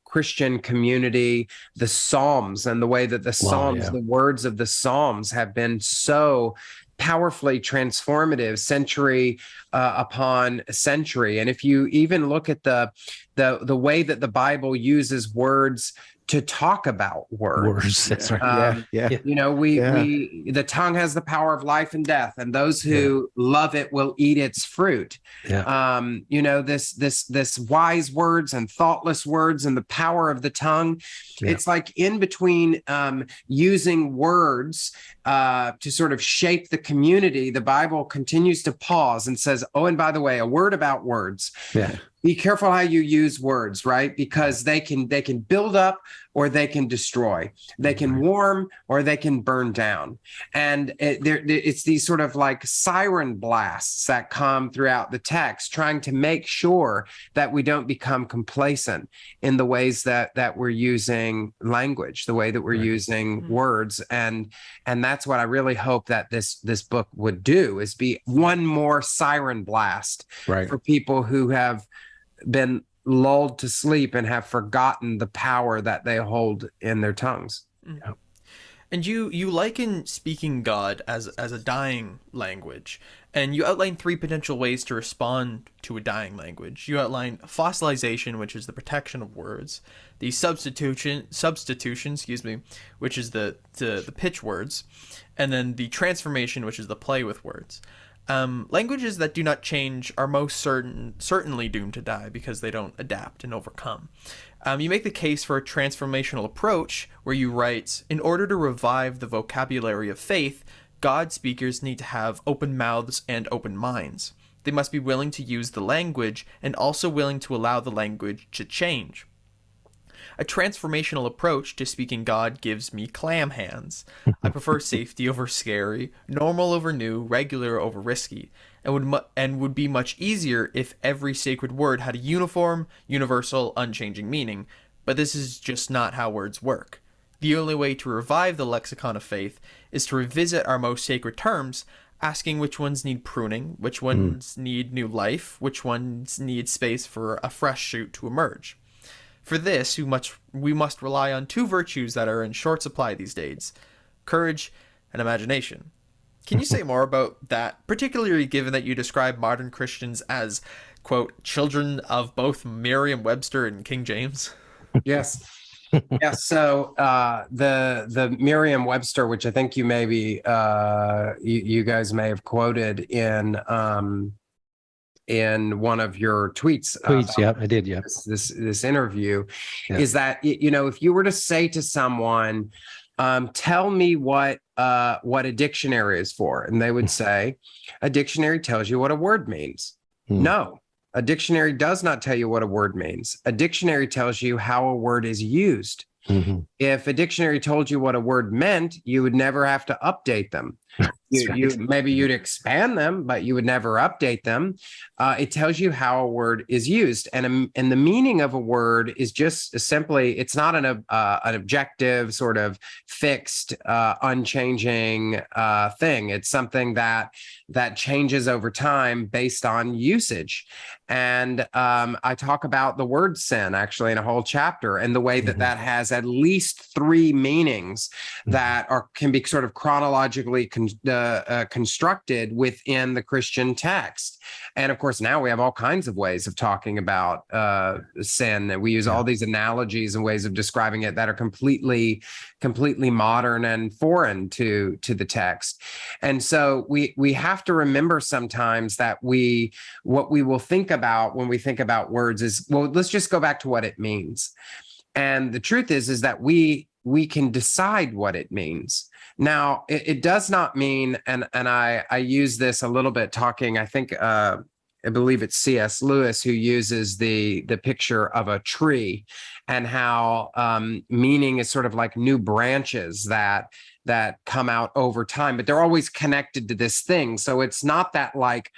Christian community, the Psalms, and the way that the Psalms, the words of the Psalms have been so powerfully transformative century upon century. And if you even look at the way that the Bible uses words to talk about words. That's right. The tongue has the power of life and death, and those who love it will eat its fruit. Yeah. This wise words and thoughtless words and the power of the tongue. Yeah. It's like in between using words to sort of shape the community, the Bible continues to pause and says, oh, and by the way, a word about words. Yeah. be careful how you use words, right? Because they can build up or they can destroy. They can warm or they can burn down. And it's these sort of like siren blasts that come throughout the text, trying to make sure that we don't become complacent in the ways that we're using language, the way that we're using words. And that's what I really hope that this book would do, is be one more siren blast for people who have been lulled to sleep and have forgotten the power that they hold in their tongues. Mm-hmm. And you liken speaking God as a dying language, and you outline 3 potential ways to respond to a dying language. You outline fossilization, which is the protection of words, the substitution, which is the pitch words, and then the transformation, which is the play with words. Languages that do not change are most certainly doomed to die because they don't adapt and overcome. You make the case for a transformational approach where you write, in order to revive the vocabulary of faith, God speakers need to have open mouths and open minds. They must be willing to use the language and also willing to allow the language to change. A transformational approach to speaking God gives me clam hands. I prefer safety over scary, normal over new, regular over risky, and would be much easier if every sacred word had a uniform, universal, unchanging meaning. But this is just not how words work. The only way to revive the lexicon of faith is to revisit our most sacred terms, asking which ones need pruning, which ones need new life, which ones need space for a fresh shoot to emerge. For this, we must rely on 2 virtues that are in short supply these days: courage and imagination. Can you say more about that, particularly given that you describe modern Christians as, quote, children of both Merriam-Webster and King James? Yes. Yes. So the Merriam-Webster, which I think you maybe you guys may have quoted in one of your tweets. Yeah, I did. Yeah. This interview is that, if you were to say to someone, tell me what a dictionary is for, and they would say, a dictionary tells you what a word means. No, a dictionary does not tell you what a word means. A dictionary tells you how a word is used. If a dictionary told you what a word meant, you would never have to update them. Maybe you'd expand them, but you would never update them. It tells you how a word is used, and the meaning of a word is just simply, it's not an objective, sort of fixed, unchanging thing. It's something that changes over time based on usage. And I talk about the word sin actually in a whole chapter, and the way that has at least 3 meanings that can be sort of chronologically constructed within the Christian text. And of course, now we have all kinds of ways of talking about sin, and we use all these analogies and ways of describing it that are completely modern and foreign to the text. And so we have to remember sometimes that what we will think about when we think about words is, well, let's just go back to what it means. And the truth is that we can decide what it means. Now, it does not mean, and I use this a little bit talking, I think, I believe it's C.S. Lewis who uses the picture of a tree, and how meaning is sort of like new branches that come out over time, but they're always connected to this thing. So it's not that like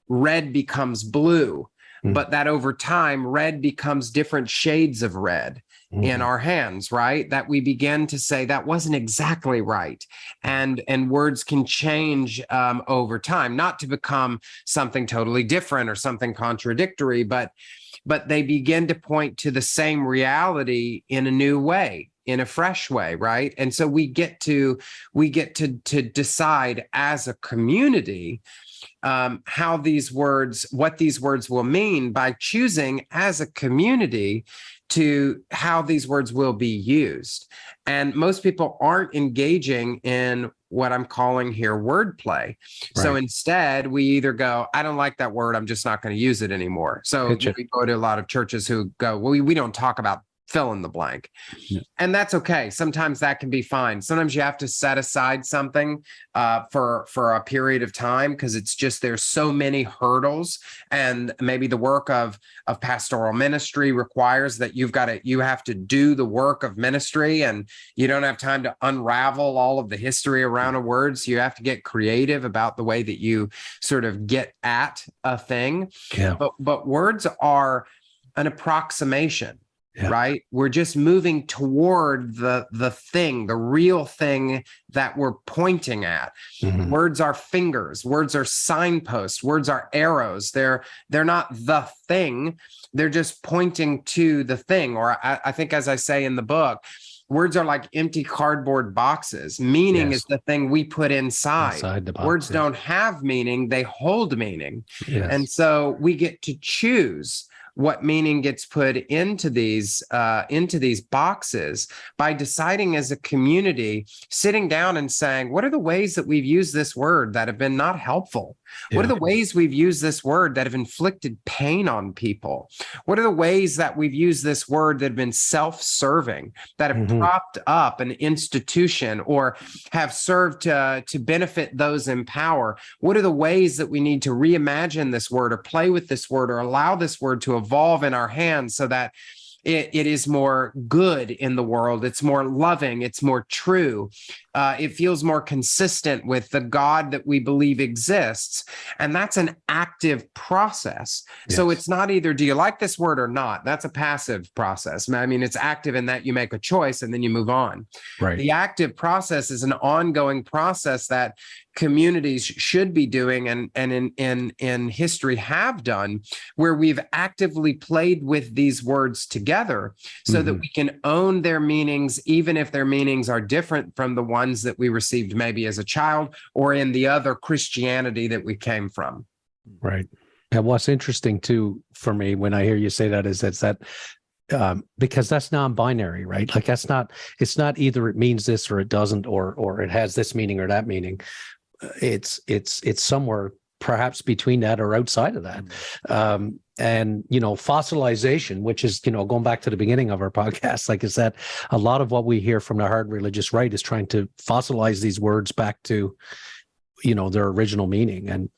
red becomes blue, but that over time, red becomes different shades of red in our hands, right? That we begin to say that wasn't exactly right. And words can change over time, not to become something totally different or something contradictory, but they begin to point to the same reality in a new way, in a fresh way, right? And so we get to decide as a community what these words will mean by choosing as a community to how these words will be used. And most people aren't engaging in what I'm calling here wordplay. Right. So instead, we either go, I don't like that word, I'm just not going to use it anymore. So we go to a lot of churches who go, well, we don't talk about fill in the blank. Yeah. And that's okay. Sometimes that can be fine. Sometimes you have to set aside something for a period of time, because it's just there's so many hurdles, and maybe the work of pastoral ministry requires that you have to do the work of ministry, and you don't have time to unravel all of the history around a word. So you have to get creative about the way that you sort of get at a thing. Yeah. But words are an approximation. Yeah. Right? We're just moving toward the thing, the real thing that we're pointing at. Mm-hmm. Words are fingers, words are signposts, words are arrows. They're not the thing. They're just pointing to the thing. Or I think, as I say in the book, words are like empty cardboard boxes. Meaning is the thing we put inside the box. Words don't have meaning, they hold meaning. Yes. And so we get to choose what meaning gets put into these boxes by deciding as a community, sitting down and saying, what are the ways that we've used this word that have been not helpful? Yeah. What are the ways we've used this word that have inflicted pain on people? What are the ways that we've used this word that have been self-serving, that have propped up an institution or have served to benefit those in power? What are the ways that we need to reimagine this word or play with this word or allow this word to evolve in our hands so that it is more good in the world, it's more loving, it's more true, it feels more consistent with the God that we believe exists? And that's an active process. Yes. So it's not either, do you like this word or not? That's a passive process. I mean, it's active in that you make a choice and then you move on. Right. The active process is an ongoing process that communities should be doing and in history have done, where we've actively played with these words together so that we can own their meanings, even if their meanings are different from the ones that we received maybe as a child or in the other Christianity that we came from. Right. And what's interesting too for me when I hear you say that is that because that's non-binary, right? Like it's not either it means this or it doesn't, or it has this meaning or that meaning. It's somewhere perhaps between that or outside of that. And, fossilization, which is, going back to the beginning of our podcast, like I said, a lot of what we hear from the hard religious right is trying to fossilize these words back to, their original meaning, and,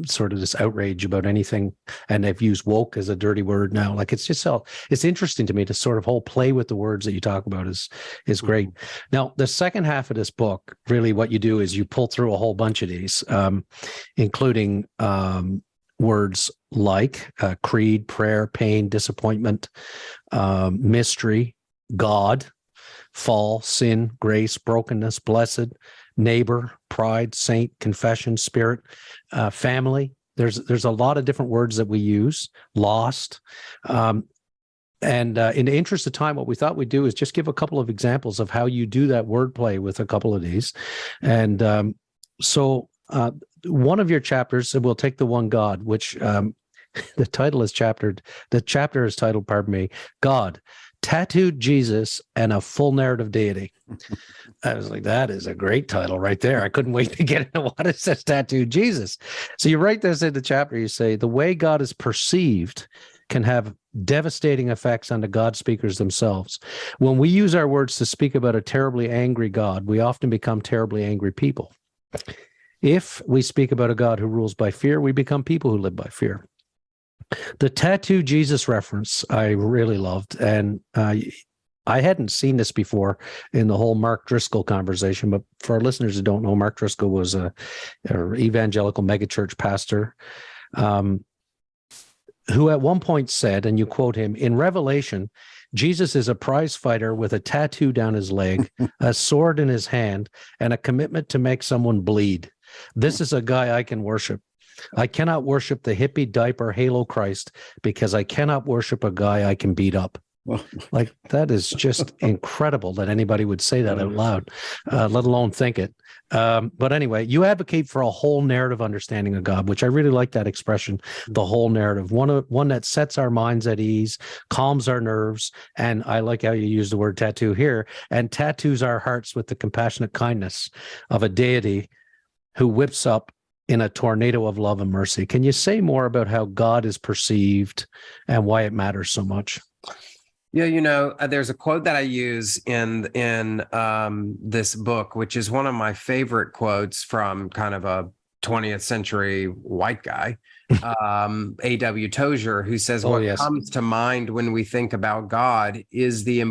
sort of this outrage about anything. And they've used woke as a dirty word now. Like it's interesting to me to sort of whole play with the words that you talk about is great. Now, the second half of this book, really what you do is you pull through a whole bunch of these, including words like creed, prayer, pain, disappointment, mystery, God, fall, sin, grace, brokenness, blessed, neighbor, pride, saint, confession, spirit, family. There's a lot of different words that we use, lost. And in the interest of time, what we thought we'd do is just give a couple of examples of how you do that wordplay with a couple of these. And so one of your chapters, and we'll take the one God, which the chapter is titled, God, Tattooed Jesus and a Full Narrative Deity. I was like, that is a great title right there. I couldn't wait to get into what it says, Tattooed Jesus. So you write this in the chapter, you say, the way God is perceived can have devastating effects on the God speakers themselves. When we use our words to speak about a terribly angry God, we often become terribly angry people. If we speak about a God who rules by fear, we become people who live by fear. The Tattooed Jesus reference I really loved, and I hadn't seen this before in the whole Mark Driscoll conversation, but for our listeners who don't know, Mark Driscoll was a evangelical megachurch pastor who at one point said, and you quote him, in Revelation, Jesus is a prize fighter with a tattoo down his leg, a sword in his hand, and a commitment to make someone bleed. This is a guy I can worship. I cannot worship the hippie diaper halo Christ because I cannot worship a guy I can beat up. Like, that is just incredible that anybody would say that out loud, let alone think it. But anyway, you advocate for a whole narrative understanding of God, which I really like that expression, the whole narrative, one that sets our minds at ease, calms our nerves. And I like how you use the word tattoo here, and tattoos our hearts with the compassionate kindness of a deity who whips up in a tornado of love and mercy. Can you say more about how God is perceived and why it matters so much? Yeah, there's a quote that I use in this book, which is one of my favorite quotes from kind of a 20th century white guy, A.W. Tozier, who says, Oh, what yes. comes to mind when we think about God is the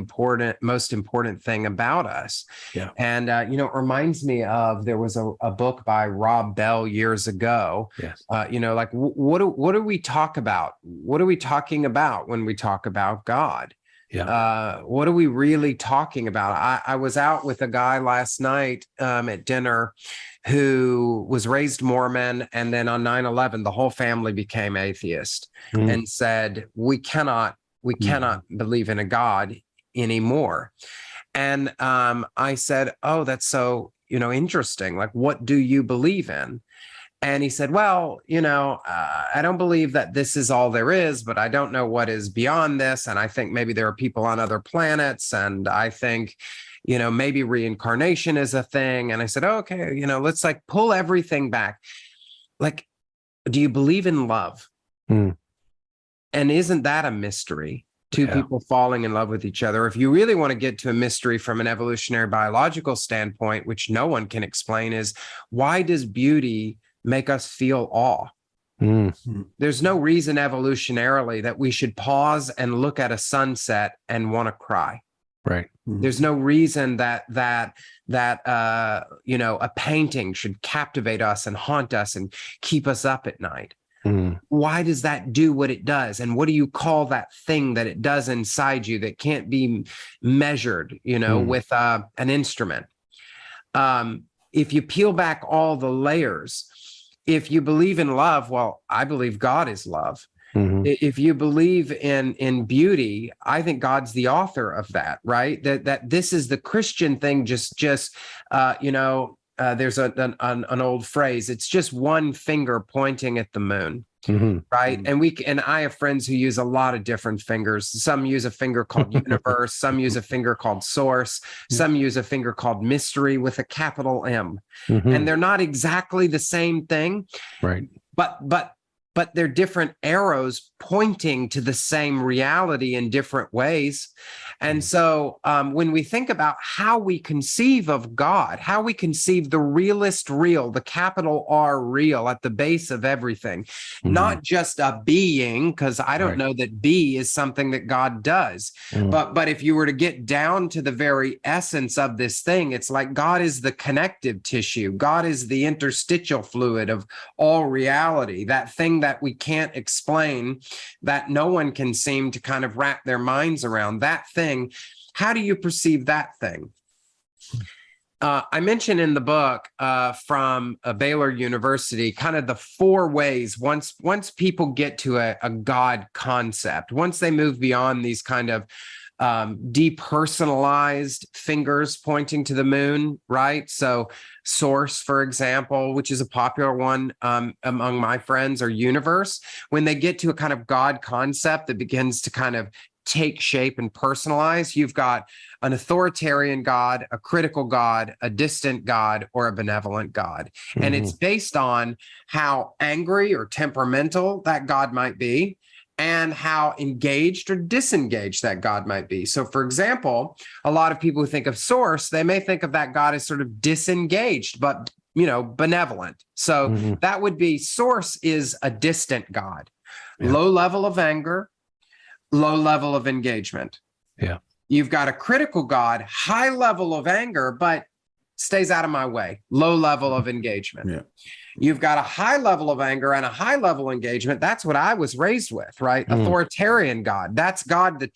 most important thing about us. Yeah. And, it reminds me of, there was a book by Rob Bell years ago. Yes. Like what do we talk about? What are we talking about when we talk about God? Yeah. What are we really talking about? I was out with a guy last night at dinner who was raised Mormon, and then on 9/11, the whole family became atheist and said, we cannot believe in a God anymore. And I said, oh, that's so, interesting. Like, what do you believe in? And he said, well, I don't believe that this is all there is, but I don't know what is beyond this. And I think maybe there are people on other planets. And I think, maybe reincarnation is a thing. And I said, oh, okay, let's like pull everything back. Like, do you believe in love? And isn't that a mystery? Two people falling in love with each other. If you really want to get to a mystery from an evolutionary biological standpoint, which no one can explain, is why does beauty make us feel awe? There's no reason evolutionarily that we should pause and look at a sunset and want to cry. Right. There's no reason that a painting should captivate us and haunt us and keep us up at night. Why does that do what it does? And what do you call that thing that it does inside you that can't be measured, with an instrument? If you peel back all the layers, if you believe in love, well, I believe God is love. If you believe in beauty, I think God's the author of that, right? That this is the Christian thing. There's an old phrase. It's just one finger pointing at the moon. Right. And I have friends who use a lot of different fingers. Some use a finger called universe. Some use a finger called source. Some use a finger called mystery with a capital M. And they're not exactly the same thing. Right. But they're different arrows pointing to the same reality in different ways. And so when we think about how we conceive of God, how we conceive the realist real, the capital R real at the base of everything, not just a being, because I don't know that be is something that God does. But if you were to get down to the very essence of this thing, it's like God is the connective tissue. God is the interstitial fluid of all reality, that thing that we can't explain, that no one can seem to kind of wrap their minds around. That thing, how do you perceive that thing? I mentioned in the book from Baylor University kind of the four ways once people get to a God concept, once they move beyond these kind of depersonalized fingers pointing to the moon, right? So source, for example, which is a popular one among my friends, or universe. When they get to a kind of God concept that begins to kind of take shape and personalize, you've got an authoritarian God, a critical God, a distant God, or a benevolent God. And it's based on how angry or temperamental that God might be, and how engaged or disengaged that God might be. So, for example, a lot of people who think of source, they may think of that God as sort of disengaged, but, benevolent. So that would be source is a distant God, low level of anger, low level of engagement. Yeah. You've got a critical God, high level of anger, but stays out of my way, low level of engagement. Yeah. You've got a high level of anger and a high level engagement. That's what I was raised with, right? Authoritarian God. That's God,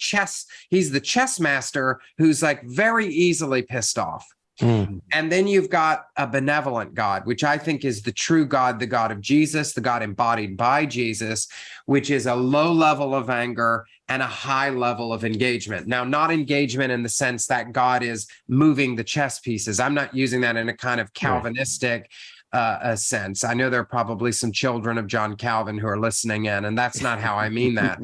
he's the chess master who's like very easily pissed off. And then you've got a benevolent God, which I think is the true God, the God of Jesus, the God embodied by Jesus, which is a low level of anger and a high level of engagement. Now, not engagement in the sense that God is moving the chess pieces. I'm not using that in a kind of Calvinistic a sense. I know there are probably some children of John Calvin who are listening in, and that's not how I mean that.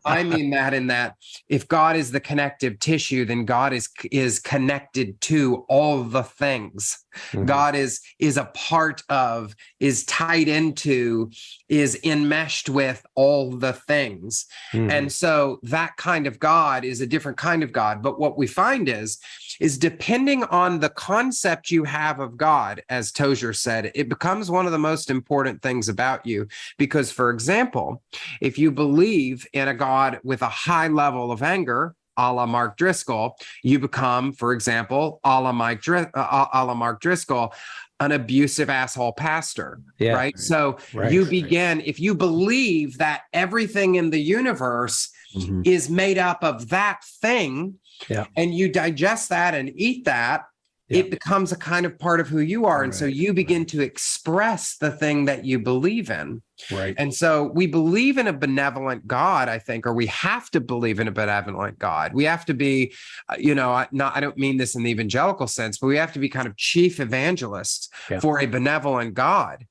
I mean that in that if God is the connective tissue, then God is connected to all the things. Mhm. God is a part of, is tied into, is enmeshed with all the things. Mhm. And so that kind of God is a different kind of God. But what we find is depending on the concept you have of God, as Tozer said, it becomes one of the most important things about you. Because, for example, if you believe in a God with a high level of anger, a la Mark Driscoll, you become, for example, a la Mark Driscoll, an abusive asshole pastor, Yeah. right? So Right. you begin, if you believe that everything in the universe Mhm. is made up of that thing, Yeah. and you digest that and eat that, Yeah. it becomes a kind of part of who you are. And so Right, you begin to express the thing that you believe in. Right. And so we believe in a benevolent God, I think, or we have to believe in a benevolent God. We have to be, I don't mean this in the evangelical sense, but we have to be kind of chief evangelists Yeah. for a benevolent God,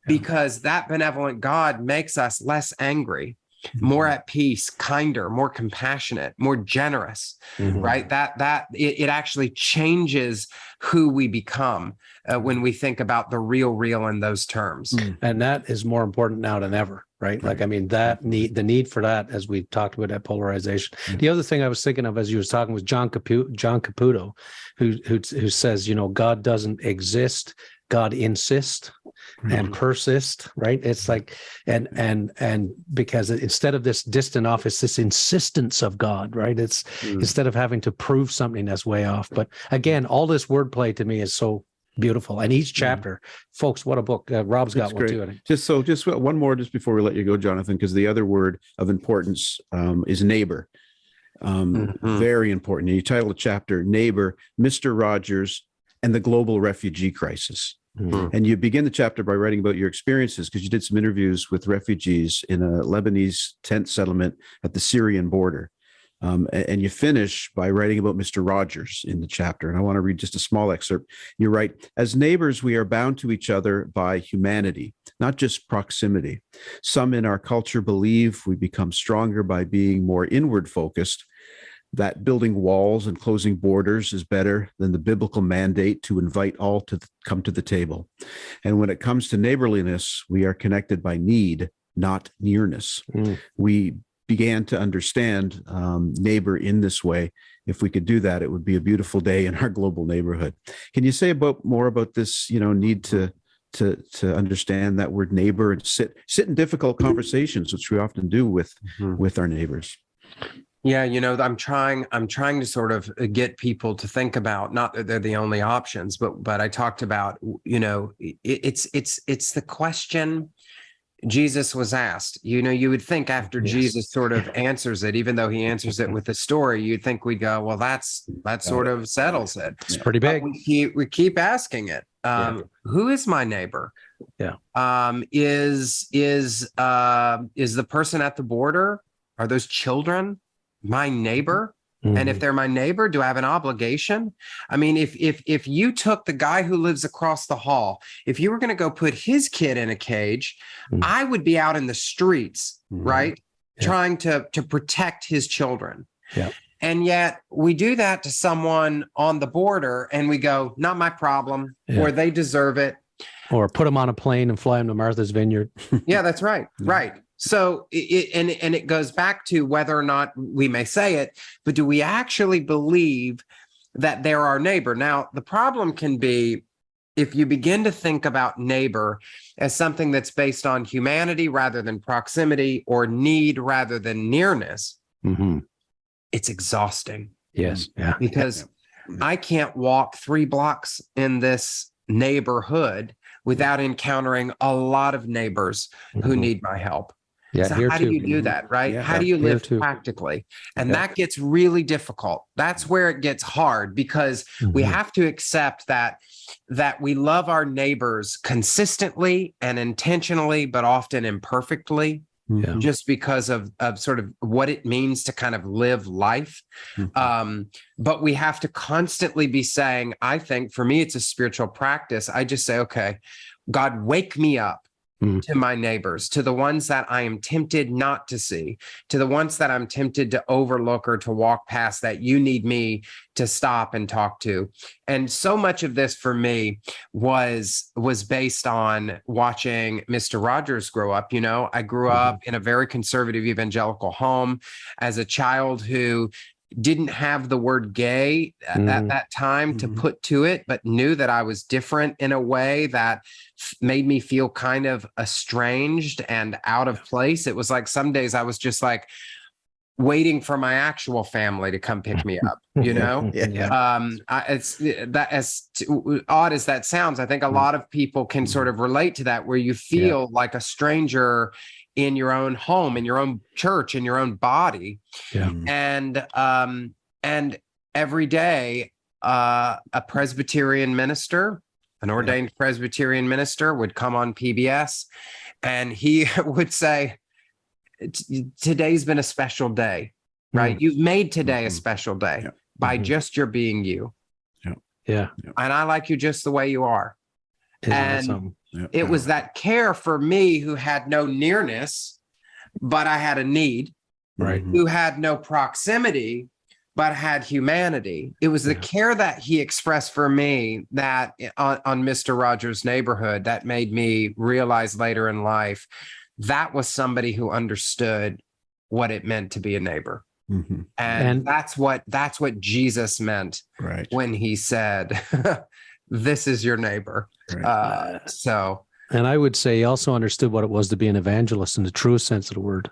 because that benevolent God makes us less angry, more at peace, kinder, more compassionate, more generous, Mhm. right? It actually changes who we become when we think about the real in those terms. And that is more important now than ever, right? Like, I mean, the need for that, as we talked about, that polarization. The other thing I was thinking of as you was talking was John Caputo, who says, God doesn't exist, God insists and persist, right? It's like, and because instead of this distant off, it's this insistence of God, right? It's instead of having to prove something that's way off. But again, all this wordplay to me is so beautiful. And each chapter, folks, what a book. Rob's got one too, I think. Just one more, just before we let you go, Jonathan, because the other word of importance is neighbor. Very important. You title the chapter "Neighbor, Mr. Rogers, and the Global Refugee Crisis." And you begin the chapter by writing about your experiences, because you did some interviews with refugees in a Lebanese tent settlement at the Syrian border. And you finish by writing about Mr. Rogers in the chapter. And I want to read just a small excerpt. You write, "As neighbors, we are bound to each other by humanity, not just proximity. Some in our culture believe we become stronger by being more inward focused, that building walls and closing borders is better than the biblical mandate to invite all to come to the table. And when it comes to neighborliness, we are connected by need, not nearness." We began to understand neighbor in this way. If we could do that, it would be a beautiful day in our global neighborhood. Can you say more about this, need to understand that word neighbor and sit in difficult conversations, which we often do with our neighbors? Yeah, I'm trying to sort of get people to think about, not that they're the only options, but I talked about, it's the question Jesus was asked. You would think after Jesus sort of answers it, even though he answers it with a story, you'd think we'd go, well, that sort of settles it. It's pretty big. But we keep asking it. Who is my neighbor? Yeah. Is the person at the border? Are those children my neighbor? And if they're my neighbor, do I have an obligation? I mean, if you took the guy who lives across the hall, if you were going to go put his kid in a cage, I would be out in the streets, right? Trying to protect his children. Yeah. And yet we do that to someone on the border and we go, not my problem, or they deserve it. Or put them on a plane and fly them to Martha's Vineyard. Yeah, that's right. Right. So it goes back to whether or not we may say it, but do we actually believe that they're our neighbor? Now, the problem can be if you begin to think about neighbor as something that's based on humanity rather than proximity, or need rather than nearness, it's exhausting. Yes. Yeah. Because I can't walk 3 blocks in this neighborhood without encountering a lot of neighbors who need my help. Yeah, so how do you do that, right? How do you live practically? And that gets really difficult. That's where it gets hard, because we have to accept that we love our neighbors consistently and intentionally, but often imperfectly, just because of sort of what it means to kind of live life. But we have to constantly be saying, I think for me, it's a spiritual practice. I just say, okay, God, wake me up to my neighbors, to the ones that I am tempted not to see, to the ones that I'm tempted to overlook or to walk past, that you need me to stop and talk to. And so much of this for me was based on watching Mr. Rogers grow up. You know, I grew up in a very conservative evangelical home as a child who didn't have the word gay at that time to put to it, but knew that I was different in a way that made me feel kind of estranged and out of place. It was like some days I was just like waiting for my actual family to come pick me up, you know? It's that, as odd as that sounds, I think a lot of people can sort of relate to that, where you feel like a stranger in your own home, in your own church, in your own body. And every day, a Presbyterian minister, an ordained Presbyterian minister, would come on PBS, and he would say, today's been a special day, right? You've made today a special day by just your being you. And I like you just the way you are. It was that care for me, who had no nearness, but I had a need, who had no proximity, but had humanity. It was the care that he expressed for me that on Mr. Rogers' Neighborhood that made me realize later in life that was somebody who understood what it meant to be a neighbor. And that's what Jesus meant when he said, this is your neighbor. And I would say he also understood what it was to be an evangelist in the truest sense of the word.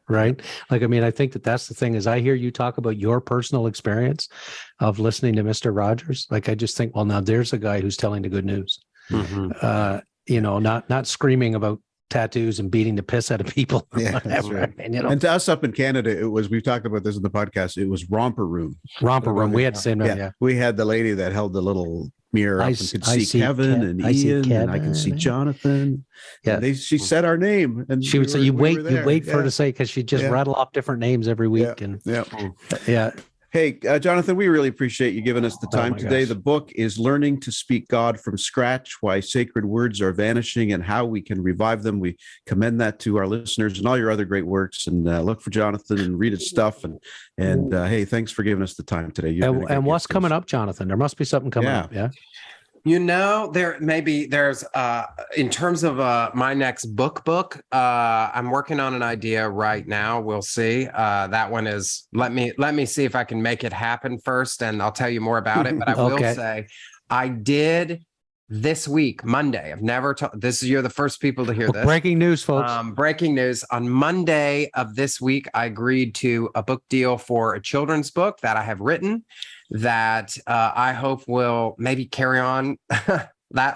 Right. Like, I mean, I think that's the thing, is I hear you talk about your personal experience of listening to Mr. Rogers. Like, I just think, well, now there's a guy who's telling the good news, you know, not screaming about tattoos and beating the piss out of people. And, you know, and to us up in Canada, it was, we've talked about this in the podcast, it was romper room. We had the same name. We had the lady that held the little mirror up and could see Kevin and Ian, and I can see Jonathan. She said our name, and she would say, you wait for her to say, because she'd just rattle off different names every week. Hey, Jonathan, we really appreciate you giving us the time today. The book is Learning to Speak God from Scratch: Why Sacred Words Are Vanishing and How We Can Revive Them. We commend that to our listeners and all your other great works. And look for Jonathan and read his stuff. And hey, thanks for giving us the time today. And what's coming up, Jonathan? There must be something coming up. You know, there's in terms of my next book, I'm working on an idea right now. We'll see. That one is, let me see if I can make it happen first, and I'll tell you more about it. But I will say, I did this week, Monday. I've never told you're the first people to hear this. Breaking news, folks. Breaking news. On Monday of this week, I agreed to a book deal for a children's book that I have written that I hope will maybe carry on that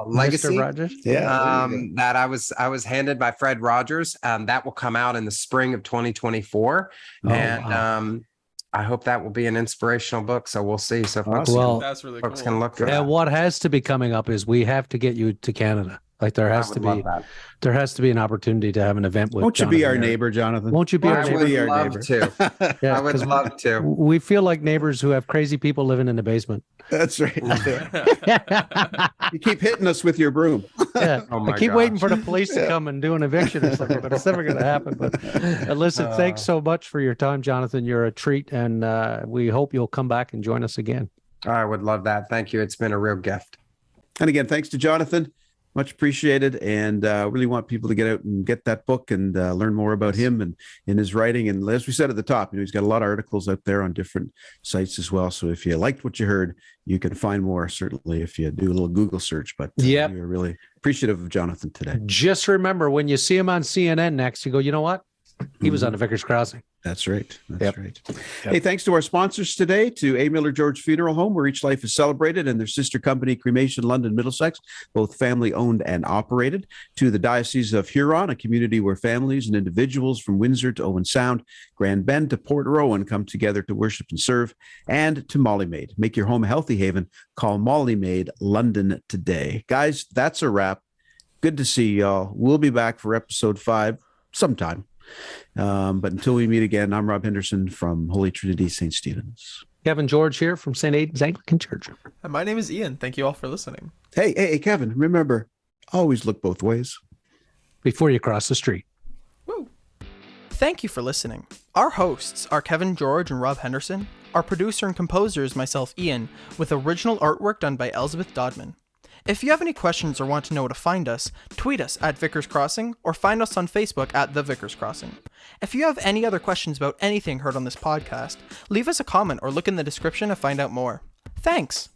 legacy. Mr. Rogers? That I was handed by Fred Rogers. That will come out in the spring of 2024. I hope that will be an inspirational book. So we'll see. So folks, that's really folks cool. can look for that. And what has to be coming up is we have to get you to Canada. Like, there has to be an opportunity to have an event with. Won't you be our neighbor, Jonathan? Won't you be our neighbor? I would love to. I would love to. We feel like neighbors who have crazy people living in the basement. That's right. You keep hitting us with your broom. I keep waiting for the police to come and do an eviction or something, but it's never going to happen. But listen, thanks so much for your time, Jonathan. You're a treat, and we hope you'll come back and join us again. I would love that. Thank you. It's been a real gift. And again, thanks to Jonathan. Much appreciated, and really want people to get out and get that book and learn more about him and in his writing. And as we said at the top, he's got a lot of articles out there on different sites as well. So if you liked what you heard, you can find more, certainly, if you do a little Google search. But we're really appreciative of Jonathan today. Just remember, when you see him on CNN next, you go, you know what? He was on the Vickers Crossing. That's right. That's right. Hey, thanks to our sponsors today, to A. Miller George Funeral Home, where each life is celebrated, and their sister company, Cremation London, Middlesex, both family owned and operated, to the Diocese of Huron, a community where families and individuals from Windsor to Owen Sound, Grand Bend to Port Rowan come together to worship and serve, and to Molly Maid. Make your home a healthy haven. Call Molly Maid London today. Guys, that's a wrap. Good to see y'all. We'll be back for episode 5 sometime. But until we meet again, I'm Rob Henderson from Holy Trinity St. Stephen's. Kevin George here from St. Aidan's Anglican Church. And my name is Ian. Thank you all for listening. Hey, Kevin, remember, Always look both ways before you cross the street. Woo. Thank you for listening. Our hosts are Kevin George and Rob Henderson. Our producer and composer is myself, Ian, with original artwork done by Elizabeth Dodman. If you have any questions or want to know where to find us, tweet us at Vickers Crossing or find us on Facebook at The Vickers Crossing. If you have any other questions about anything heard on this podcast, leave us a comment or look in the description to find out more. Thanks!